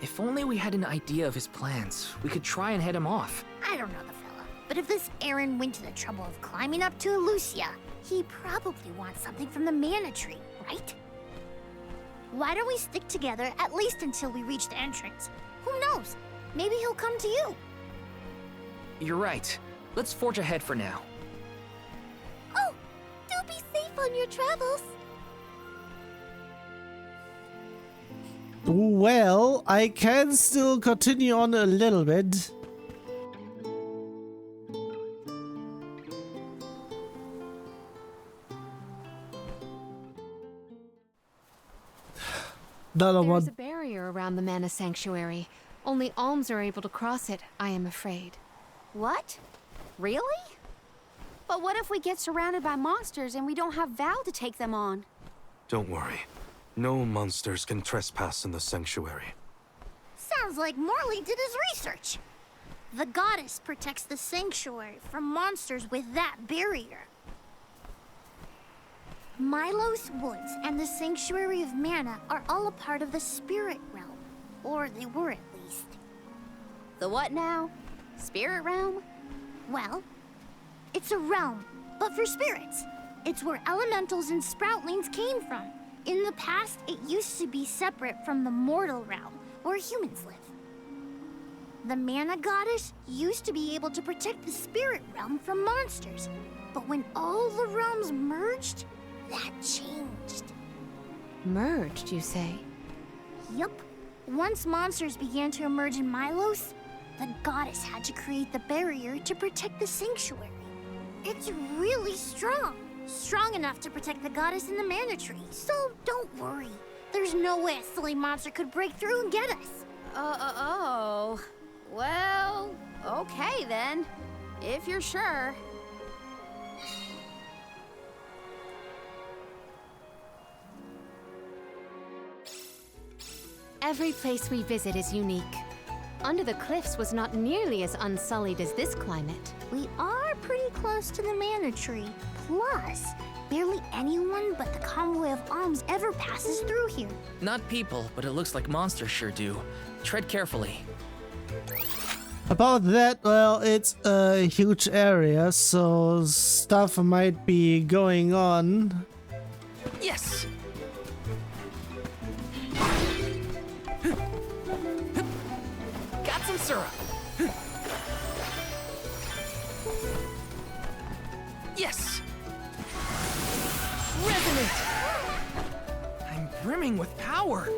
If only we had an idea of his plans, we could try and head him off. I don't know the fella, but if this Aaron went to the trouble of climbing up to Lucia, he probably wants something from the mana tree, right? Why don't we stick together at least until we reach the entrance? Who knows? Maybe he'll come to you. You're right. Let's forge ahead for now. Oh, do be safe on your travels. Well, I can still continue on a little bit. Another There is one. a barrier around the Mana Sanctuary. Only alms are able to cross it, I am afraid. What? Really? But what if we get surrounded by monsters and we don't have Val to take them on? Don't worry. No monsters can trespass in the sanctuary. Sounds like Morley did his research. The goddess protects the sanctuary from monsters with that barrier. Mylos Woods and the Sanctuary of Mana are all a part of the spirit realm. Or they were at least. The what now? Spirit realm? Well, it's a realm, but for spirits. It's where elementals and sproutlings came from. In the past, it used to be separate from the mortal realm, where humans live. The Mana Goddess used to be able to protect the spirit realm from monsters. But when all the realms merged, that changed. Merged, you say? Yup. Once monsters began to emerge in Mylos, the goddess had to create the barrier to protect the sanctuary. It's really strong. Strong enough to protect the goddess in the mana tree. So don't worry. There's no way a silly monster could break through and get us. Oh. Well, okay then. If you're sure. Every place we visit is unique. Under the Cliffs was not nearly as unsullied as this climate. We are pretty close to the mana tree. Plus, Barely anyone but the convoy of arms ever passes through here. Not people, but it looks like monsters sure do. Tread carefully. About that, well, it's a huge area, so stuff might be going on. Yes! Got some syrup. Yes! Resonant! I'm brimming with power.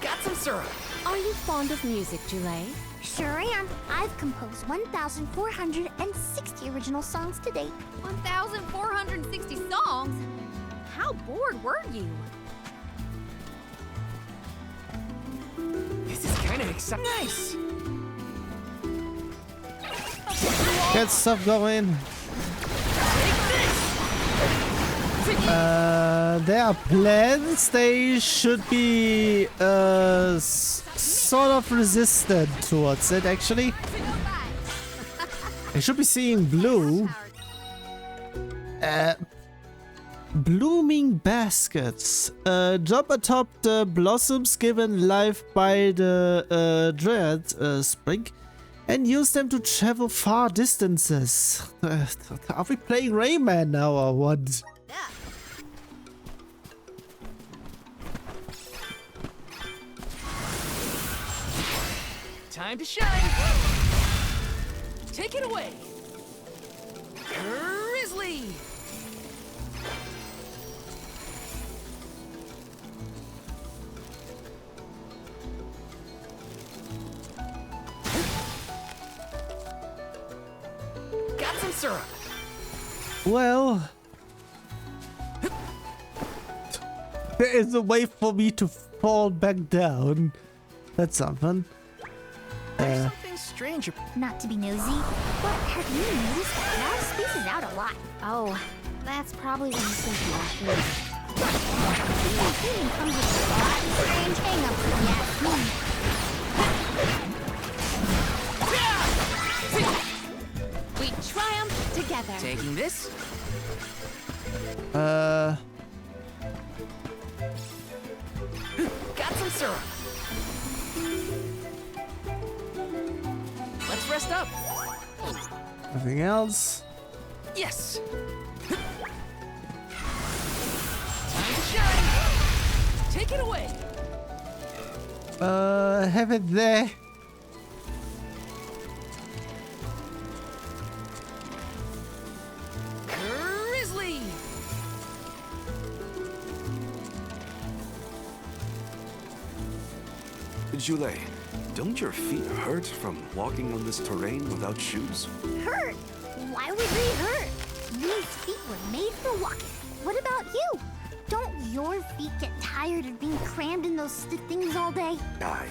Got some syrup. Are you fond of music, Jule? Sure am. I've composed 1,460 original songs to date. 1,460 songs? How bored were you? This is kind of exciting. Nice! Get stuff going. There are plans. They should be sort of resistant towards it, actually. I should be seeing blue. Blooming baskets. Drop atop the blossoms given life by the Dread spring and use them to travel far distances. Are we playing Rayman now or what? Time to shine! Take it away! Grizzly! Got some syrup! Well, there is a way for me to fall back down. That's something. Something strange. Not to be nosy, but have you noticed that Mal spaces out a lot? Oh, that's probably what he's thinking about. Being human comes with a lot of strange hang-ups, if you ask me. We triumph together. Taking this? Got some syrup. Let's rest up. Nothing else? Yes. Time to shine. Take it away. Have it there. Grizzly. Jule, don't your feet hurt from walking on this terrain without shoes? Hurt? Why would they hurt? These feet were made for walking. What about you? Don't your feet get tired of being crammed in those things all day? I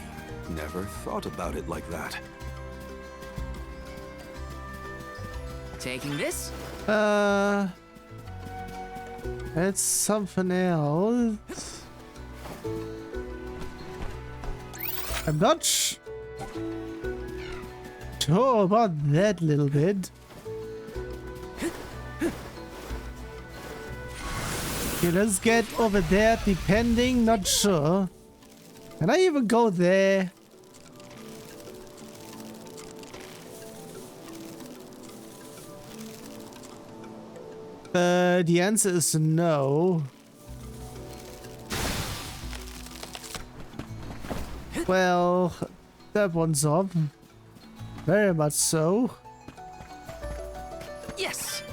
never thought about it like that. Taking this? It's something else. I'm not sure about that little bit. Okay, let's get over there depending, not sure. Can I even go there? The answer is no. Well, that one's off. Very much so. Yes.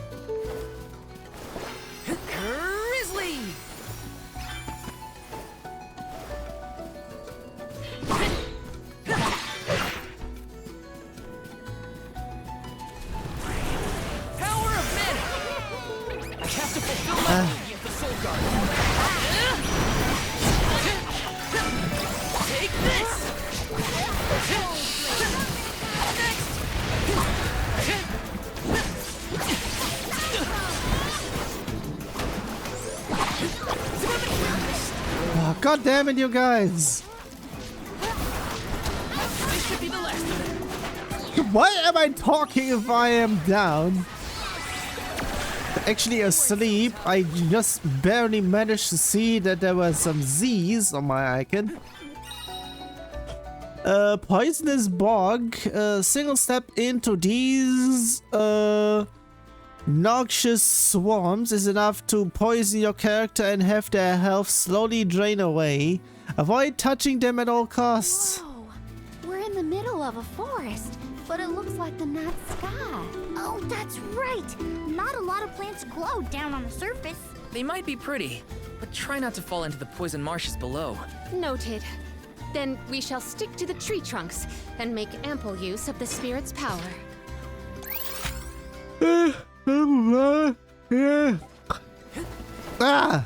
Grizzly. Power of men. I have to fulfill my duty as the Soul Guard. Take this. Oh, God damn it, you guys! This should be the last of them. Why am I talking if I am down? actually asleep. I just barely managed to see that there were some Z's on my icon. Poisonous bog. Single step into these noxious swarms is enough to poison your character and have their health slowly drain away. Avoid touching them at all costs. Whoa, we're in the middle of a forest, but it looks like the night sky. Oh, that's right. Not a lot of plants glow down on the surface. They might be pretty, but try not to fall into the poison marshes below. Noted. Then we shall stick to the tree trunks and make ample use of the spirit's power. Ah!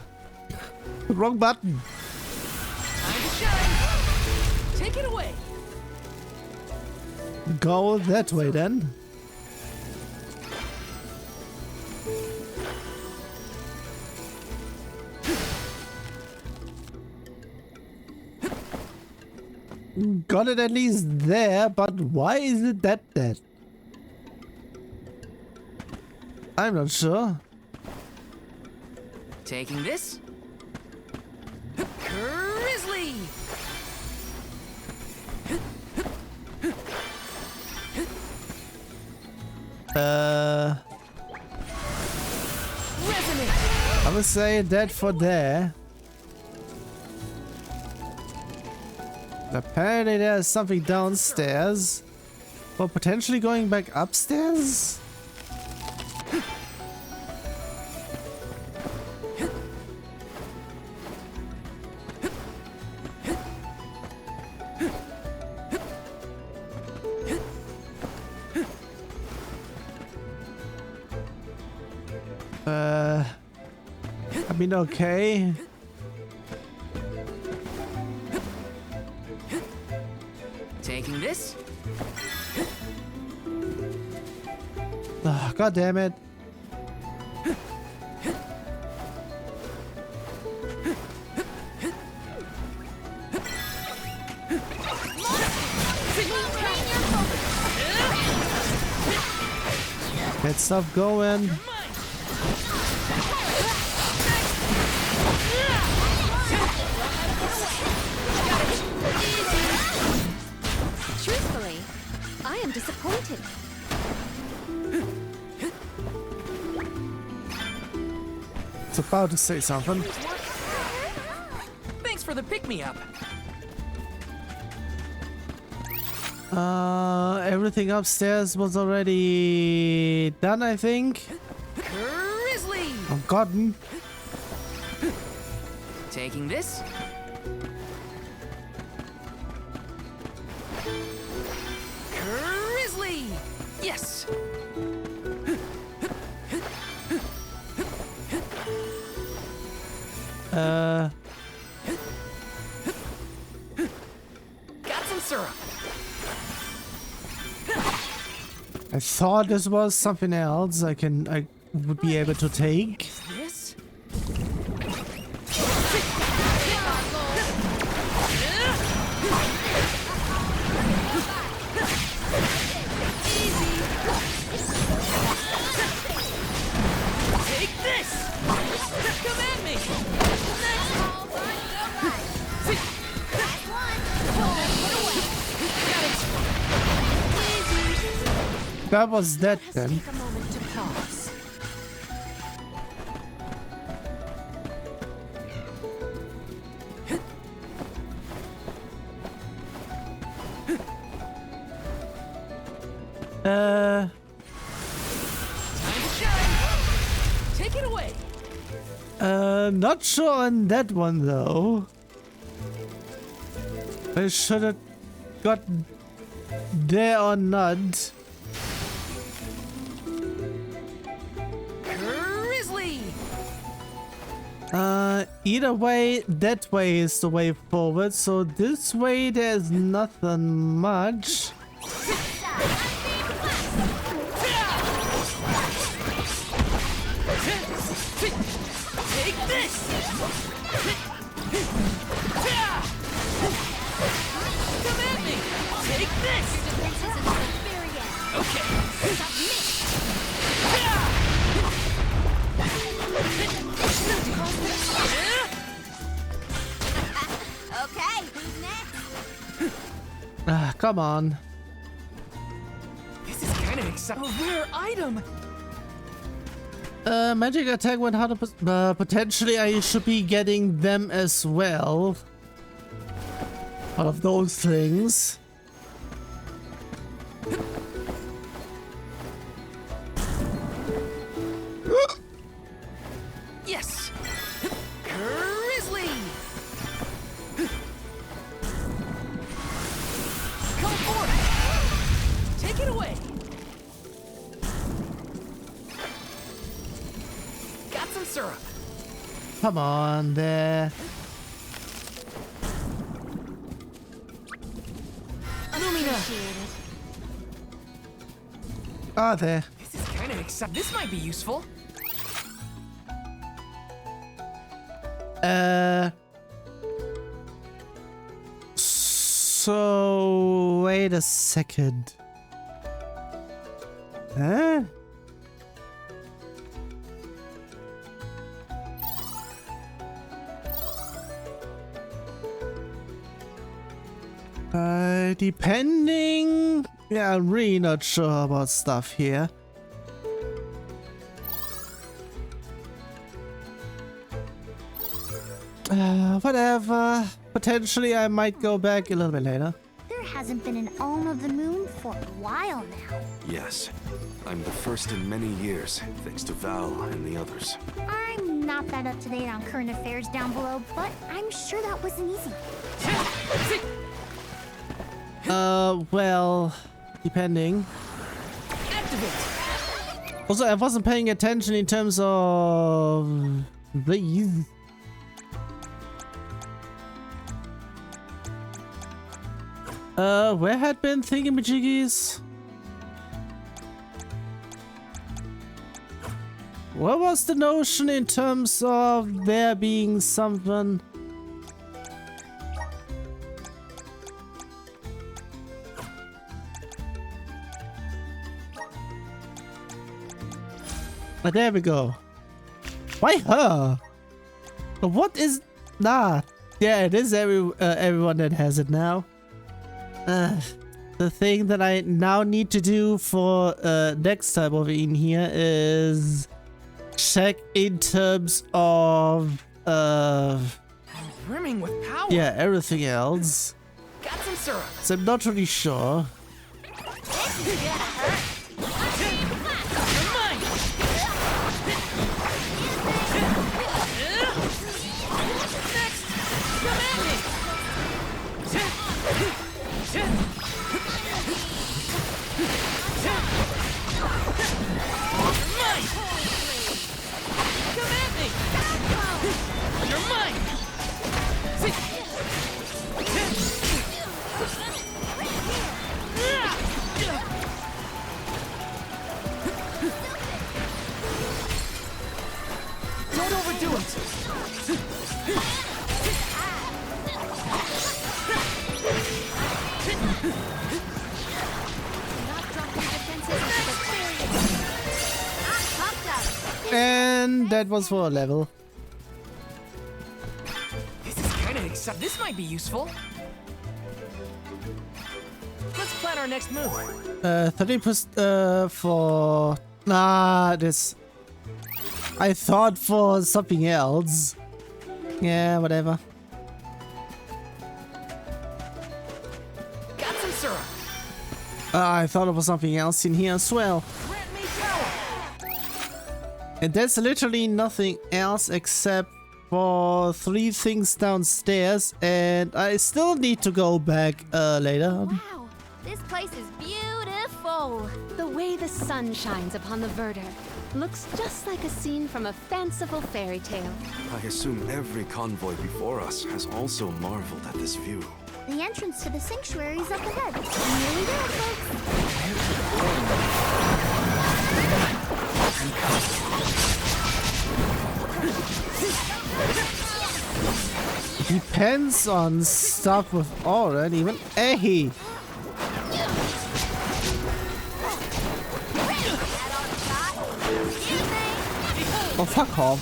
Wrong button. Time to shine! Take it away! Go that way then. Got it at least there, but why is it that dead? I'm not sure. Taking this. Grizzly! Resonate! I would say that for there. Apparently there's something downstairs. Or potentially going back upstairs? I mean, okay. Taking this. Oh, God damn it. Get stuff going. Truthfully, I am disappointed. It's about to say something. Thanks for the pick-me-up. Everything upstairs was already done, I think. Grizzly! I'm gotten. Taking this. Grizzly! Yes! Got some syrup. I thought this was something else I would be able to take. This? Take this! Come at me! That was that then. Take a moment to pause. Time to shine! Take it away! Not sure on that one though. I should have got there or not. Grizzly! Either way, that way is the way forward, so this way there's nothing much. Take this! Come at me! Take this! Okay. Come on. This is kind of exciting. A rare item. Magic attack 100%. Potentially I should be getting them as well. Out of those things. Yes. Grizzly. Come forth. Take it away. Got some syrup. Come on there. Ah, there. This is kind of exciting. This might be useful. So wait a second. Huh? Depending... Yeah, I'm really not sure about stuff here. Whatever. Potentially I might go back a little bit later. There hasn't been an Alm of the Moon for a while now. Yes. I'm the first in many years, thanks to Val and the others. I'm not that up to date on current affairs down below, but I'm sure that wasn't easy. Well, depending. Activate. Also, I wasn't paying attention in terms of these. Where had been thingamajiggies? What was the notion in terms of there being something? Oh, there we go. Why her? What is that? Yeah, it is everyone that has it now. The thing that I now need to do for next time over in here is check in terms of I'm brimming with power. yeah, everything else. Got some syrup. So I'm not really sure. Don't overdo it. And that was for a level. This is kind of exciting. This might be useful. Let's plan our next move. 30% for... Nah, this... I thought for something else. Yeah, whatever. Got some syrup. I thought it was something else in here as well. Grant me power. And there's literally nothing else except for 3 things downstairs, and I still need to go back later. Wow, this place is beautiful. The way the sun shines upon the verdure looks just like a scene from a fanciful fairy tale. I assume every convoy before us has also marveled at this view. The entrance to the sanctuary is up ahead. Nearly there, folks. Depends on stuff with aura and even Ehi. Oh, fuck off.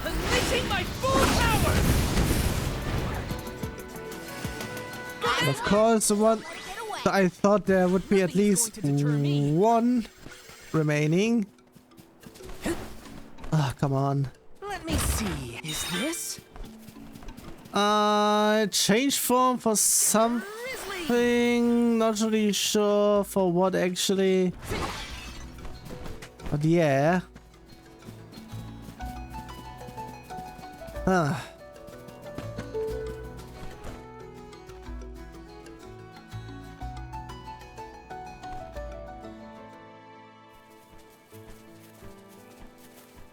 Unleashing my full power! Of course, the one I thought there would be at least one remaining. Ah, come on. Let me see. Is this? Change form for something. Not really sure for what actually. But yeah. Huh.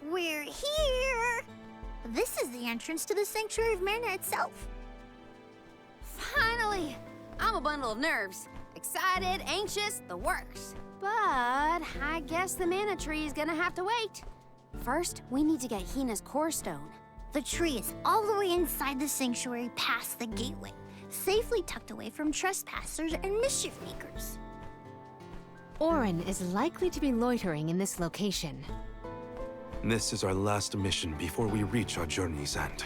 We're here! This is the entrance to the Sanctuary of Mana itself. Finally! I'm a bundle of nerves. Excited, anxious, the works. But I guess the mana tree is gonna have to wait. First, we need to get Hina's core stone. The tree is all the way inside the sanctuary past the gateway, safely tucked away from trespassers and mischief makers. Orin is likely to be loitering in this location. This is our last mission before we reach our journey's end.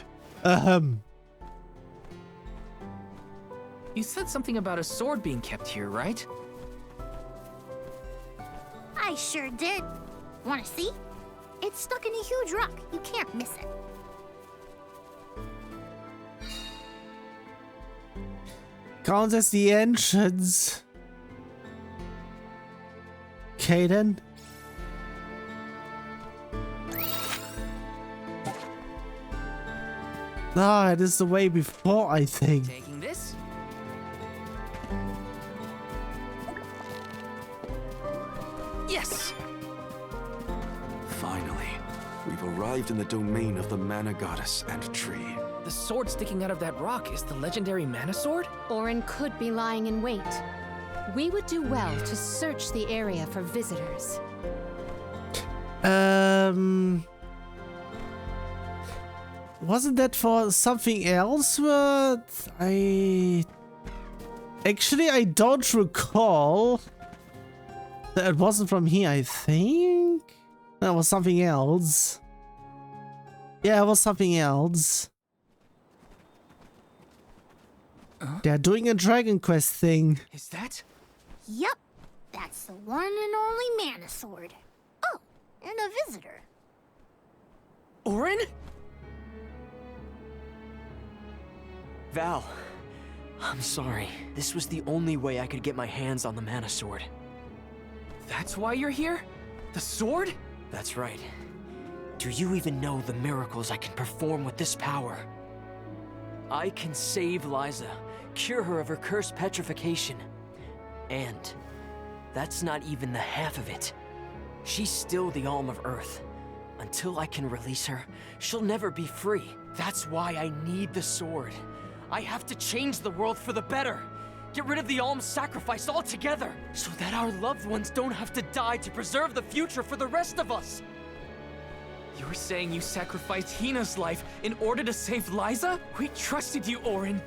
You said something about a sword being kept here, right? I sure did. Wanna see? It's stuck in a huge rock. You can't miss it. Counts as the entrance. Okay then. Ah, it is the way before, I think. Taking this? Yes! Finally, we've arrived in the domain of the Mana Goddess and Tree. The sword sticking out of that rock is the legendary mana sword? Orin could be lying in wait. We would do well to search the area for visitors. Wasn't that for something else? I don't recall. That wasn't from here, I think. That was something else. Yeah, it was something else. They're doing a Dragon Quest thing. Is that? Yup, that's the one and only mana sword. Oh, and a visitor. Orin? Val, I'm sorry. This was the only way I could get my hands on the mana sword. That's why you're here? The sword? That's right. Do you even know the miracles I can perform with this power? I can save Liza, cure her of her cursed petrification. And that's not even the half of it. She's still the Alm of Earth. Until I can release her, she'll never be free. That's why I need the sword. I have to change the world for the better. Get rid of the Alm's sacrifice altogether, so that our loved ones don't have to die to preserve the future for the rest of us. You're saying you sacrificed Hina's life in order to save Liza? We trusted you, Orin.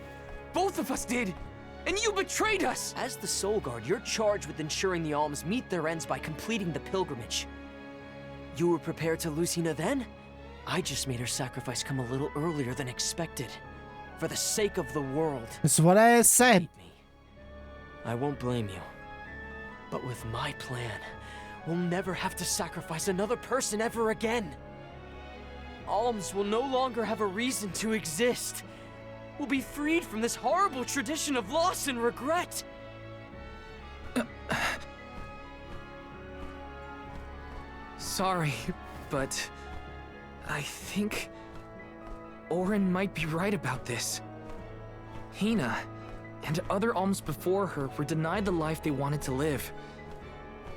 Both of us did. And you betrayed us! As the Soul Guard, you're charged with ensuring the Alms meet their ends by completing the pilgrimage. You were prepared to lose Hina then? I just made her sacrifice come a little earlier than expected. For the sake of the world. That's what I said. I won't blame you. But with my plan, we'll never have to sacrifice another person ever again. Alms will no longer have a reason to exist. We'll be freed from this horrible tradition of loss and regret. Sorry, but I think Orin might be right about this. Hina and other Alms before her were denied the life they wanted to live.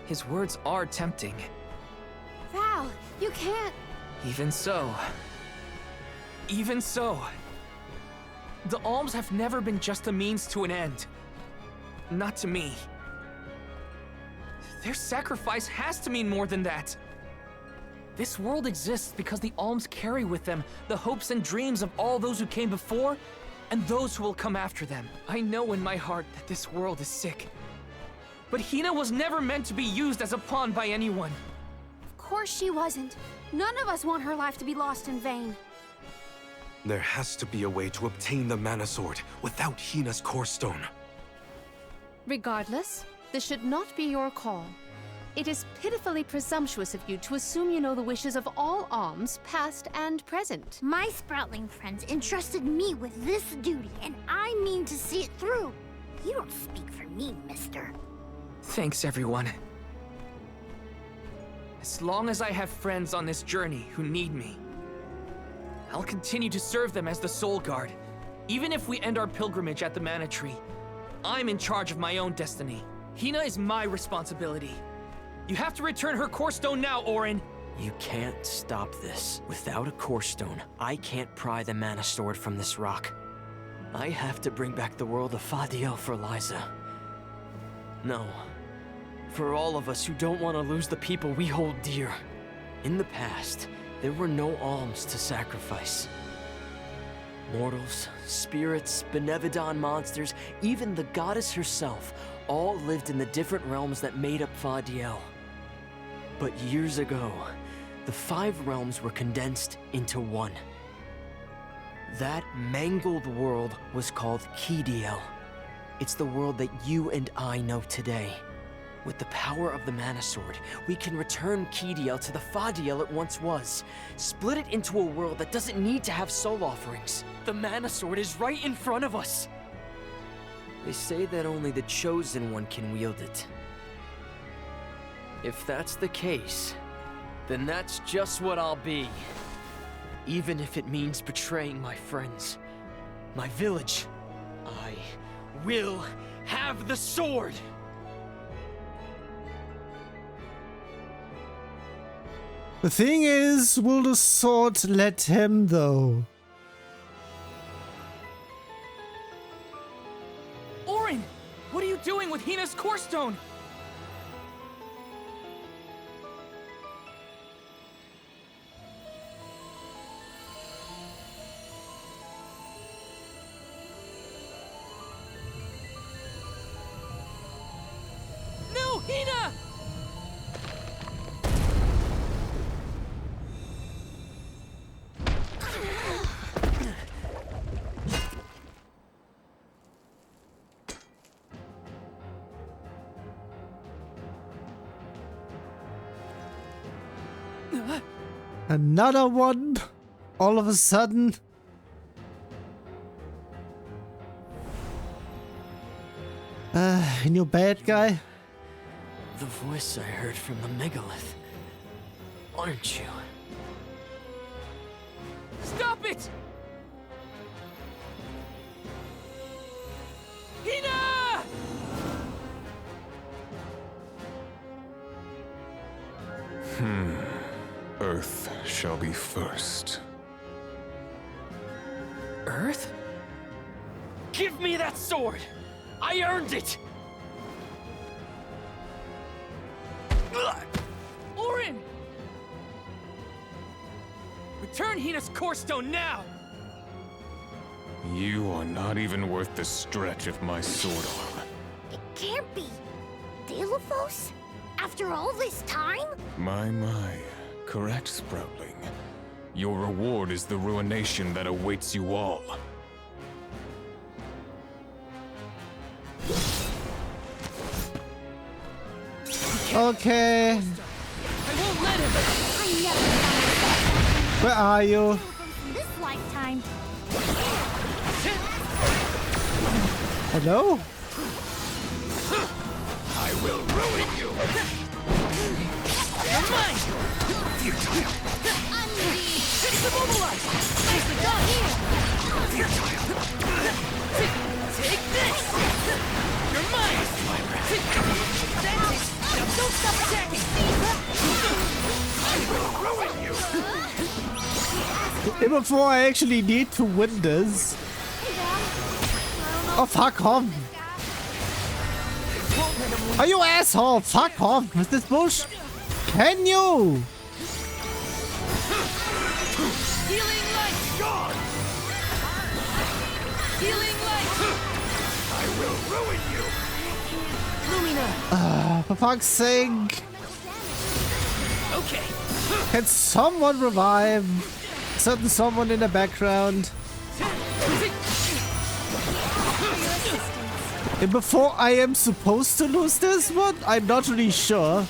His words are tempting. Val, you can't... Even so, the Alms have never been just a means to an end. Not to me. Their sacrifice has to mean more than that. This world exists because the Alms carry with them the hopes and dreams of all those who came before and those who will come after them. I know in my heart that this world is sick. But Hina was never meant to be used as a pawn by anyone. Of course she wasn't. None of us want her life to be lost in vain. There has to be a way to obtain the Mana Sword without Hina's core stone. Regardless, this should not be your call. It is pitifully presumptuous of you to assume you know the wishes of all alms, past and present. My Sproutling friends entrusted me with this duty, and I mean to see it through. You don't speak for me, mister. Thanks, everyone. As long as I have friends on this journey who need me, I'll continue to serve them as the Soul Guard. Even if we end our pilgrimage at the Mana Tree, I'm in charge of my own destiny. Hina is my responsibility. You have to return her core stone now, Orin. You can't stop this. Without a core stone, I can't pry the mana sword from this rock. I have to bring back the world of Fadiel for Liza. No. For all of us who don't want to lose the people we hold dear. In the past, there were no alms to sacrifice. Mortals, spirits, Benevodon monsters, even the goddess herself, all lived in the different realms that made up Fadiel. But years ago, the 5 realms were condensed into one. That mangled world was called Kidiel. It's the world that you and I know today. With the power of the Mana Sword, we can return Kidiel to the Fadiel it once was. Split it into a world that doesn't need to have soul offerings. The Mana Sword is right in front of us. They say that only the Chosen One can wield it. If that's the case, then that's just what I'll be. Even if it means betraying my friends, my village, I will have the sword! The thing is, will the sword let him though? Orin! What are you doing with Hina's core stone? No, Hina! Another one? All of a sudden? New bad guy? The voice I heard from the megalith. Aren't you? Stop it! Hina! Earth shall be first. Earth? Give me that sword! I earned it! Orin! Return Hina's core stone now! You are not even worth the stretch of my sword arm. It can't be. Delophos? After all this time? My. Correct, Sproutling. Your reward is the ruination that awaits you all. Okay. I won't let him! I never thought Where are you? in this lifetime. Hello? I will ruin you! You're mine! Futile! It's immobilized! Nicely done! Futile! Take this! You're mine! That's it! Now don't stop attacking! I will ruin you! Before I actually need to win this. Oh, fuck off. Are you asshole? Fuck off with this bush. Can you? Healing light! God! Healing light! I will ruin you! Lumina! For fuck's sake. Okay. Can someone revive? Certain someone in the background. Before I am supposed to lose this one? I'm not really sure.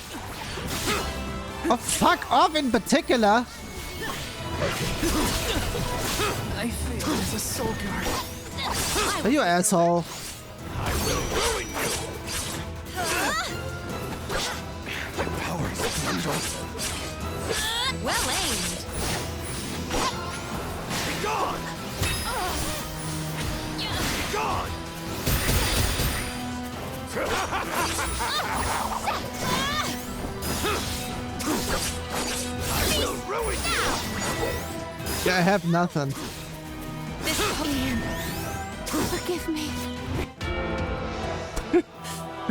Oh, fuck off in particular. I failed as a soul guard. Are you asshole? I will ruin you. My power is dwindled. Well aimed. Be gone. Be gone. I will ruin you. Yeah, I have nothing. Forgive me.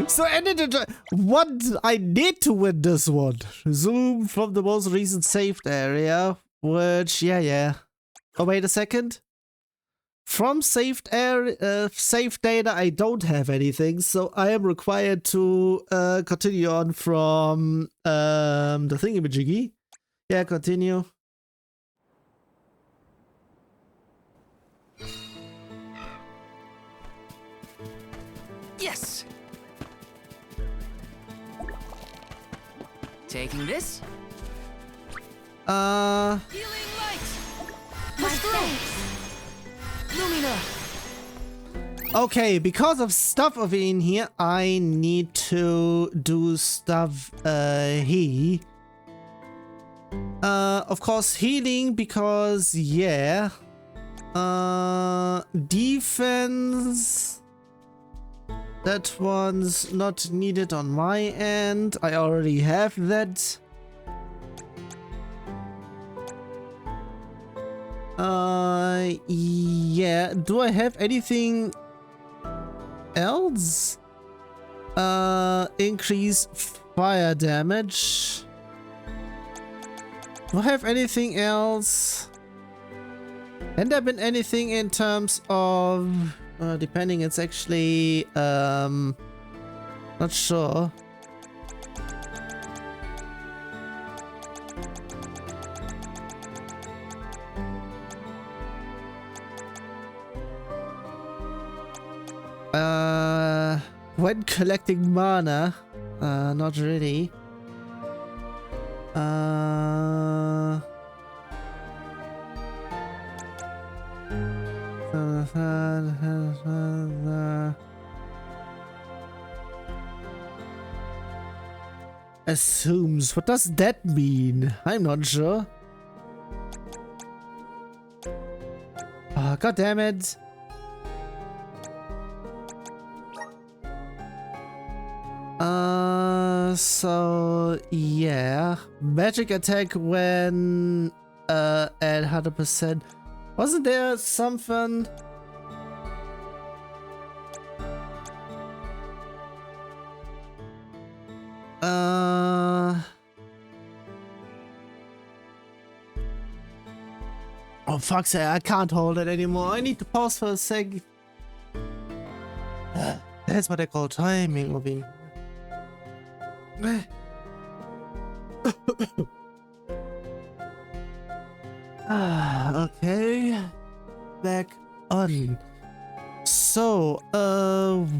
So what? I need to win this one. Zoom from the most recent saved area, which yeah. Oh wait a second. From saved area, saved data, I don't have anything, so I am required to continue on from the thingamajiggy. Yeah, continue. Yes! Taking this? Healing light. My thanks. Lumina! Okay, because of stuff over in here, I need to do stuff here. Of course, healing because yeah. Defense. That one's not needed on my end. I already have that. Yeah. Do I have anything else? Increase fire damage. Do I have anything else? Can there been anything in terms of depending, it's actually not sure. When collecting mana, not really. Assumes. What does that mean? I'm not sure. Oh, God damn it. So yeah, magic attack when at 100%. Wasn't there something? Oh fuck's sake, I can't hold it anymore. I need to pause for a sec. That's what I call timing, Robin. Okay. Back on. So,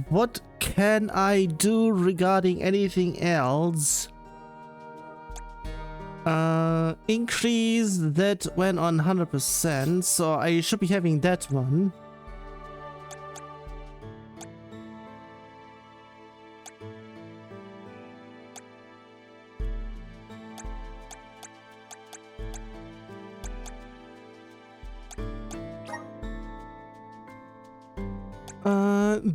what can I do regarding anything else? Increase that when on 100%, so I should be having that one.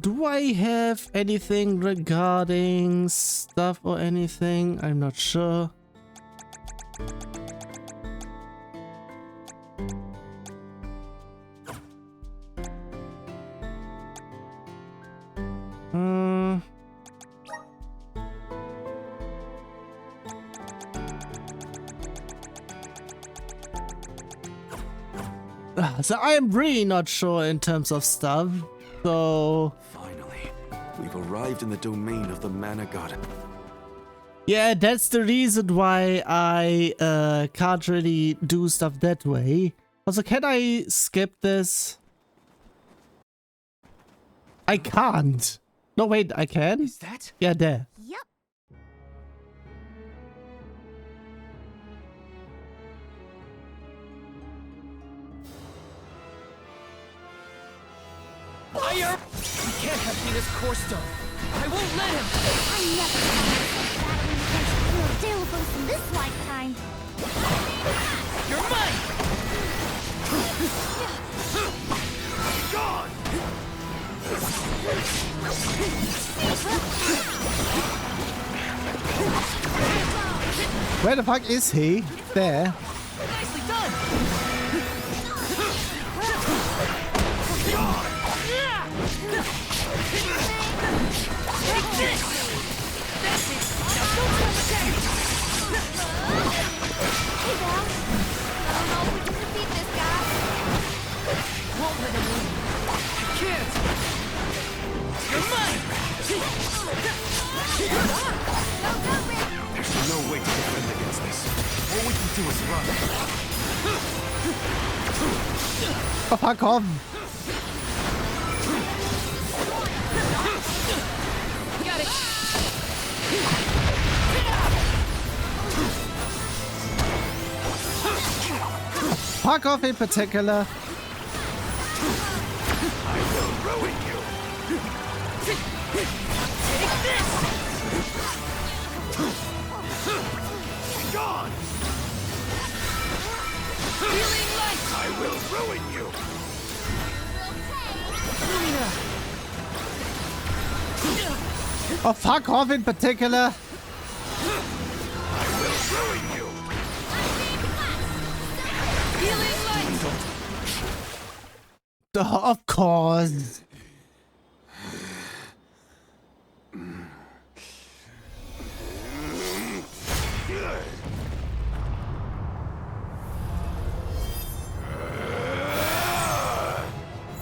Do I have anything regarding stuff or anything? I'm not sure. So I am really not sure in terms of stuff. So Finally, we've arrived in the domain of the mana god. yeah, that's the reason why I can't really do stuff that way. Also, can I skip this? I can't. No, wait, I can? Is that? Yeah, there. Yep. Fire! We can't have Hina's core stone. I won't let him! I never thought I'd battling against Lord Delos in this lifetime. You're mine! Gone! Where the fuck is he? There. Nicely done! Take this! That's it! Now don't come attack! Hey, Val. I don't know if we can defeat this guy. Won't let him win. I can't! You're mine! There's no way to defend against this. All we can do is run. Oh, fuck off. Got it! Fuck off in particular. I will ruin you. Take this! Gone. Healing light! I will ruin you. Oh, fuck off in particular. I will ruin you. Healing light! Of course.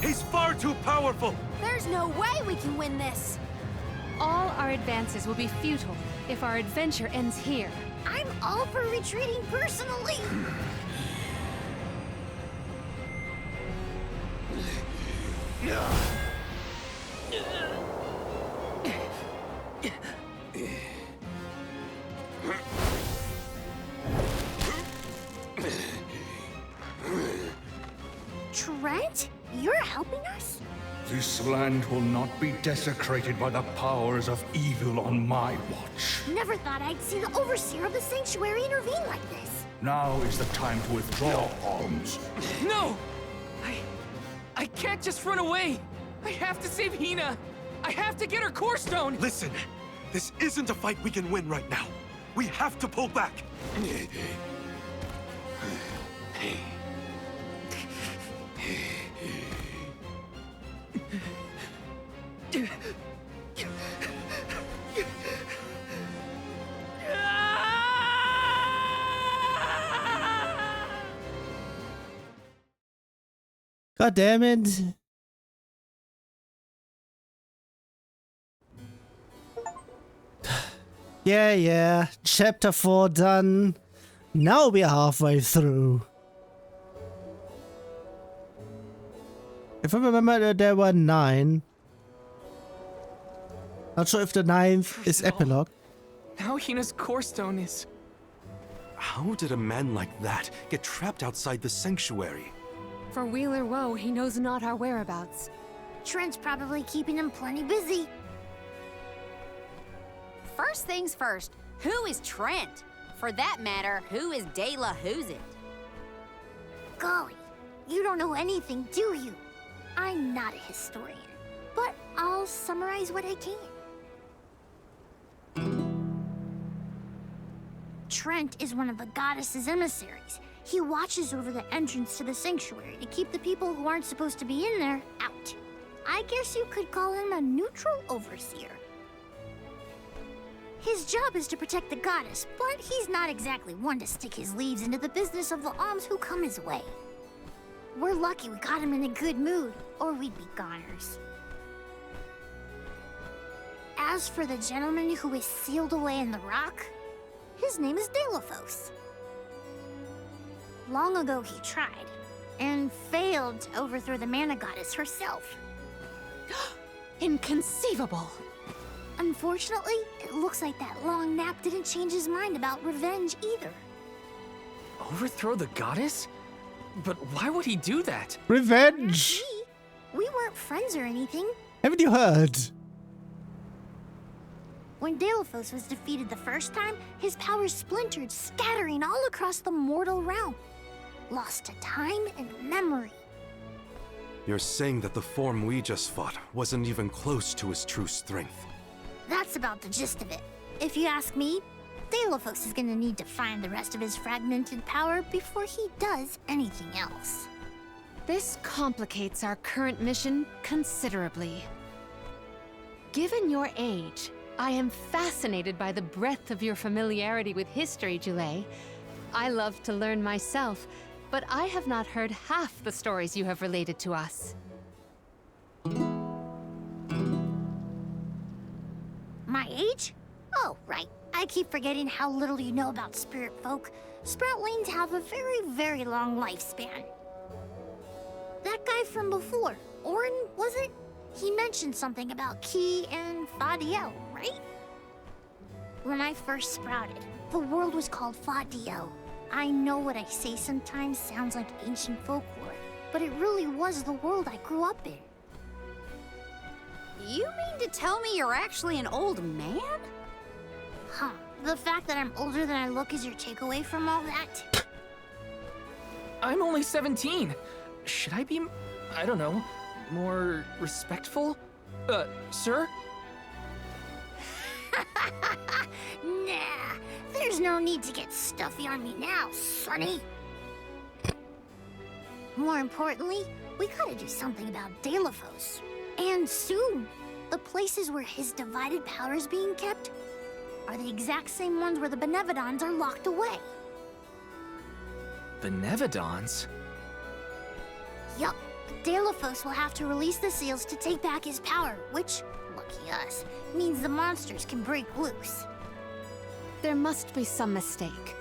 He's far too powerful. There's no way we can win this. All our advances will be futile if our adventure ends here. I'm all for retreating personally. Trent, you're helping us? This land will not be desecrated by the powers of evil on my watch. Never thought I'd see the overseer of the sanctuary intervene like this. Now is the time to withdraw arms. No! I can't just run away! I have to save Hina! I have to get her core stone! Listen, this isn't a fight we can win right now. We have to pull back. God damn it. Yeah. Chapter 4 done. Now we're halfway through. If I remember, there were 9. Not sure if the 9th is epilogue. Now Hina's core stone is... How did a man like that get trapped outside the sanctuary? For Wheeler Woe, he knows not our whereabouts. Trent's probably keeping him plenty busy. First things first, who is Trent? For that matter, who is Who's it? Golly, you don't know anything, do you? I'm not a historian, but I'll summarize what I can. Trent is one of the goddess's emissaries. He watches over the entrance to the sanctuary to keep the people who aren't supposed to be in there out. I guess you could call him a neutral overseer. His job is to protect the goddess, but he's not exactly one to stick his leaves into the business of the alms who come his way. We're lucky we got him in a good mood, or we'd be goners. As for the gentleman who is sealed away in the rock, his name is Delos. Long ago he tried, and failed to overthrow the mana goddess herself. Inconceivable! Unfortunately, it looks like that long nap didn't change his mind about revenge either. Overthrow the goddess? But why would he do that? Revenge! We weren't friends or anything. Haven't you heard? When Delophos was defeated the first time, his powers splintered, scattering all across the mortal realm. Lost to time and memory. You're saying that the form we just fought wasn't even close to his true strength. That's about the gist of it. If you ask me, Delophos is gonna need to find the rest of his fragmented power before he does anything else. This complicates our current mission considerably. Given your age, I am fascinated by the breadth of your familiarity with history, Jule. I love to learn myself, but I have not heard half the stories you have related to us. My age? Oh, right. I keep forgetting how little you know about spirit folk. Sproutlings have a very, very long lifespan. That guy from before, Orin, was it? He mentioned something about Ki and Fadiel, right? When I first sprouted, the world was called Fadiel. I know what I say sometimes sounds like ancient folklore, but it really was the world I grew up in. You mean to tell me you're actually an old man? Huh. The fact that I'm older than I look is your takeaway from all that? I'm only 17. Should I be, I don't know, more respectful? Sir? Nah, there's no need to get stuffy on me now, Sonny. More importantly, we gotta do something about Delophos. And soon. The places where his divided power is being kept are the exact same ones where the Benevodons are locked away. Benevodons? Yup. Delophos will have to release the seals to take back his power, which, lucky us, means the monsters can break loose. There must be some mistake.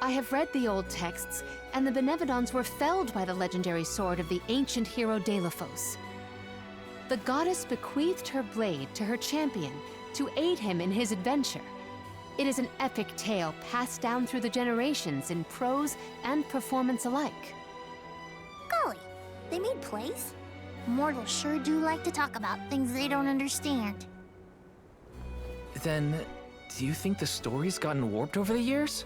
I have read the old texts, and the Benevodons were felled by the legendary sword of the ancient hero Delophos. The goddess bequeathed her blade to her champion to aid him in his adventure. It is an epic tale passed down through the generations in prose and performance alike. Golly, they made plays? Mortals sure do like to talk about things they don't understand. Then, do you think the story's gotten warped over the years?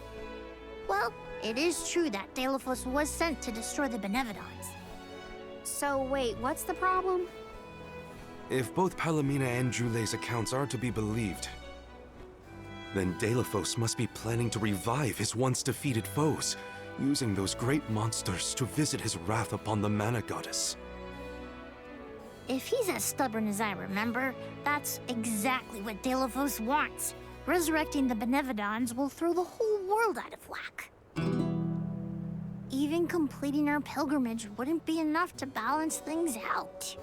Well, it is true that Delophos was sent to destroy the Benevodons. So wait, what's the problem? If both Palomina and Jule's accounts are to be believed, then Delophos must be planning to revive his once defeated foes, using those great monsters to visit his wrath upon the Mana Goddess. If he's as stubborn as I remember, that's exactly what Delophos wants. Resurrecting the Benevodons will throw the whole world out of whack. Even completing our pilgrimage wouldn't be enough to balance things out.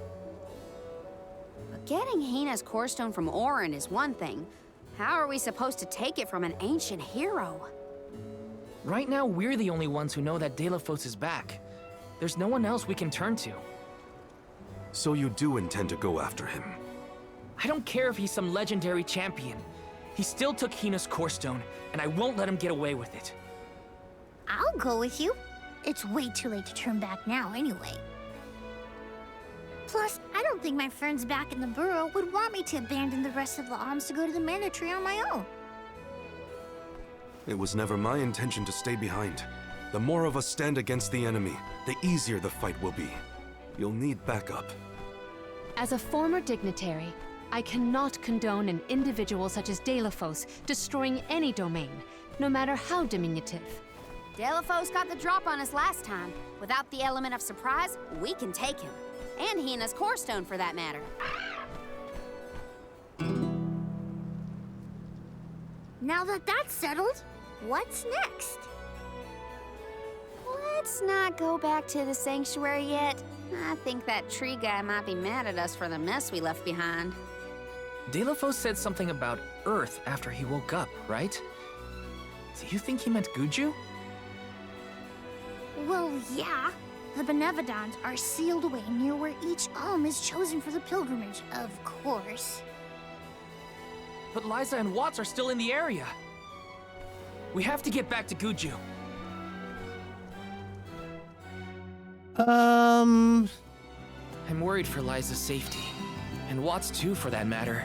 But getting Hina's core stone from Orin is one thing. How are we supposed to take it from an ancient hero? Right now, we're the only ones who know that Delophos is back. There's no one else we can turn to. So you do intend to go after him? I don't care if he's some legendary champion. He still took Hina's core stone, and I won't let him get away with it. I'll go with you. It's way too late to turn back now anyway. Plus, I don't think my friends back in the Borough would want me to abandon the rest of the alms to go to the Mana Tree on my own. It was never my intention to stay behind. The more of us stand against the enemy, the easier the fight will be. You'll need backup. As a former dignitary, I cannot condone an individual such as Delophos destroying any domain, no matter how diminutive. Delophos got the drop on us last time. Without the element of surprise, we can take him. And Hina's core stone, for that matter. Now that that's settled, what's next? Let's not go back to the sanctuary yet. I think that tree guy might be mad at us for the mess we left behind. Delophos said something about Earth after he woke up, right? Do you think he meant Guju? Well, yeah. The Benevodons are sealed away near where each alm is chosen for the pilgrimage, of course. But Liza and Watts are still in the area. We have to get back to Guju. I'm worried for Liza's safety. And Watts too, for that matter.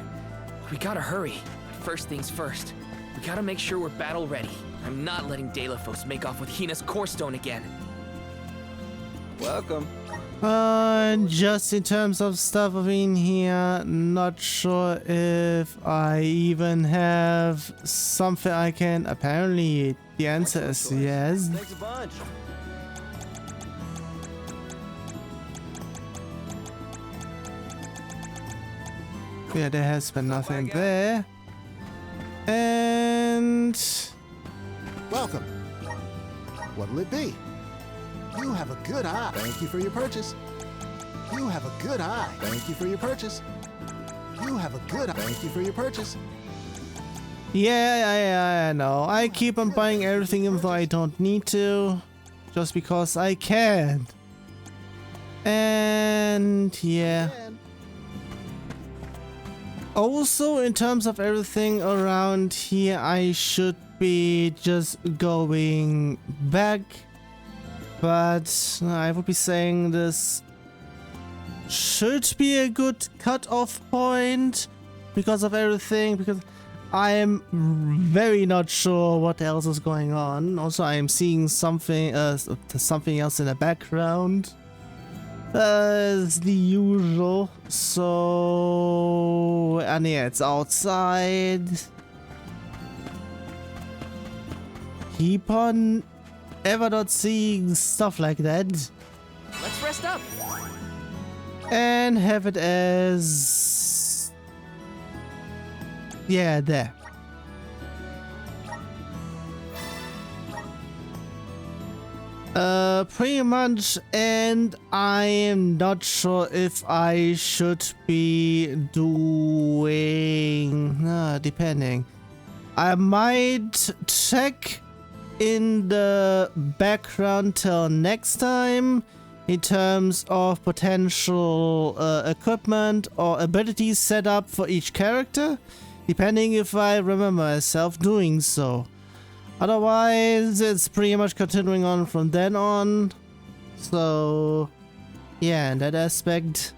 We gotta hurry. But first things first. We gotta make sure we're battle ready. I'm not letting Delafos make off with Hina's core stone again. Welcome. Just in terms of stuff in here, not sure if I even have something I can. Apparently, the answer is yes. Thanks a bunch. Yeah, there has been nothing there. And welcome. What'll it be? You have a good eye. Thank you for your purchase. You have a good eye. Thank you for your purchase. You have a good eye. Thank you for your purchase. yeah, I know. I keep on buying everything even though I don't need to. Just because I can. And yeah. Also, in terms of everything around here, I should be just going back. But I would be saying this should be a good cut-off point because of everything, because I am very not sure what else is going on. Also, I am seeing something else in the background. As the usual. So, and yeah, it's outside. Keep on ever not seeing stuff like that. Let's rest up. And have it as... yeah, there. Pretty much, and I am not sure if I should be doing... depending. I might check in the background till next time in terms of potential equipment or abilities set up for each character, depending if I remember myself doing so. Otherwise, it's pretty much continuing on from then on. So, yeah, in that aspect,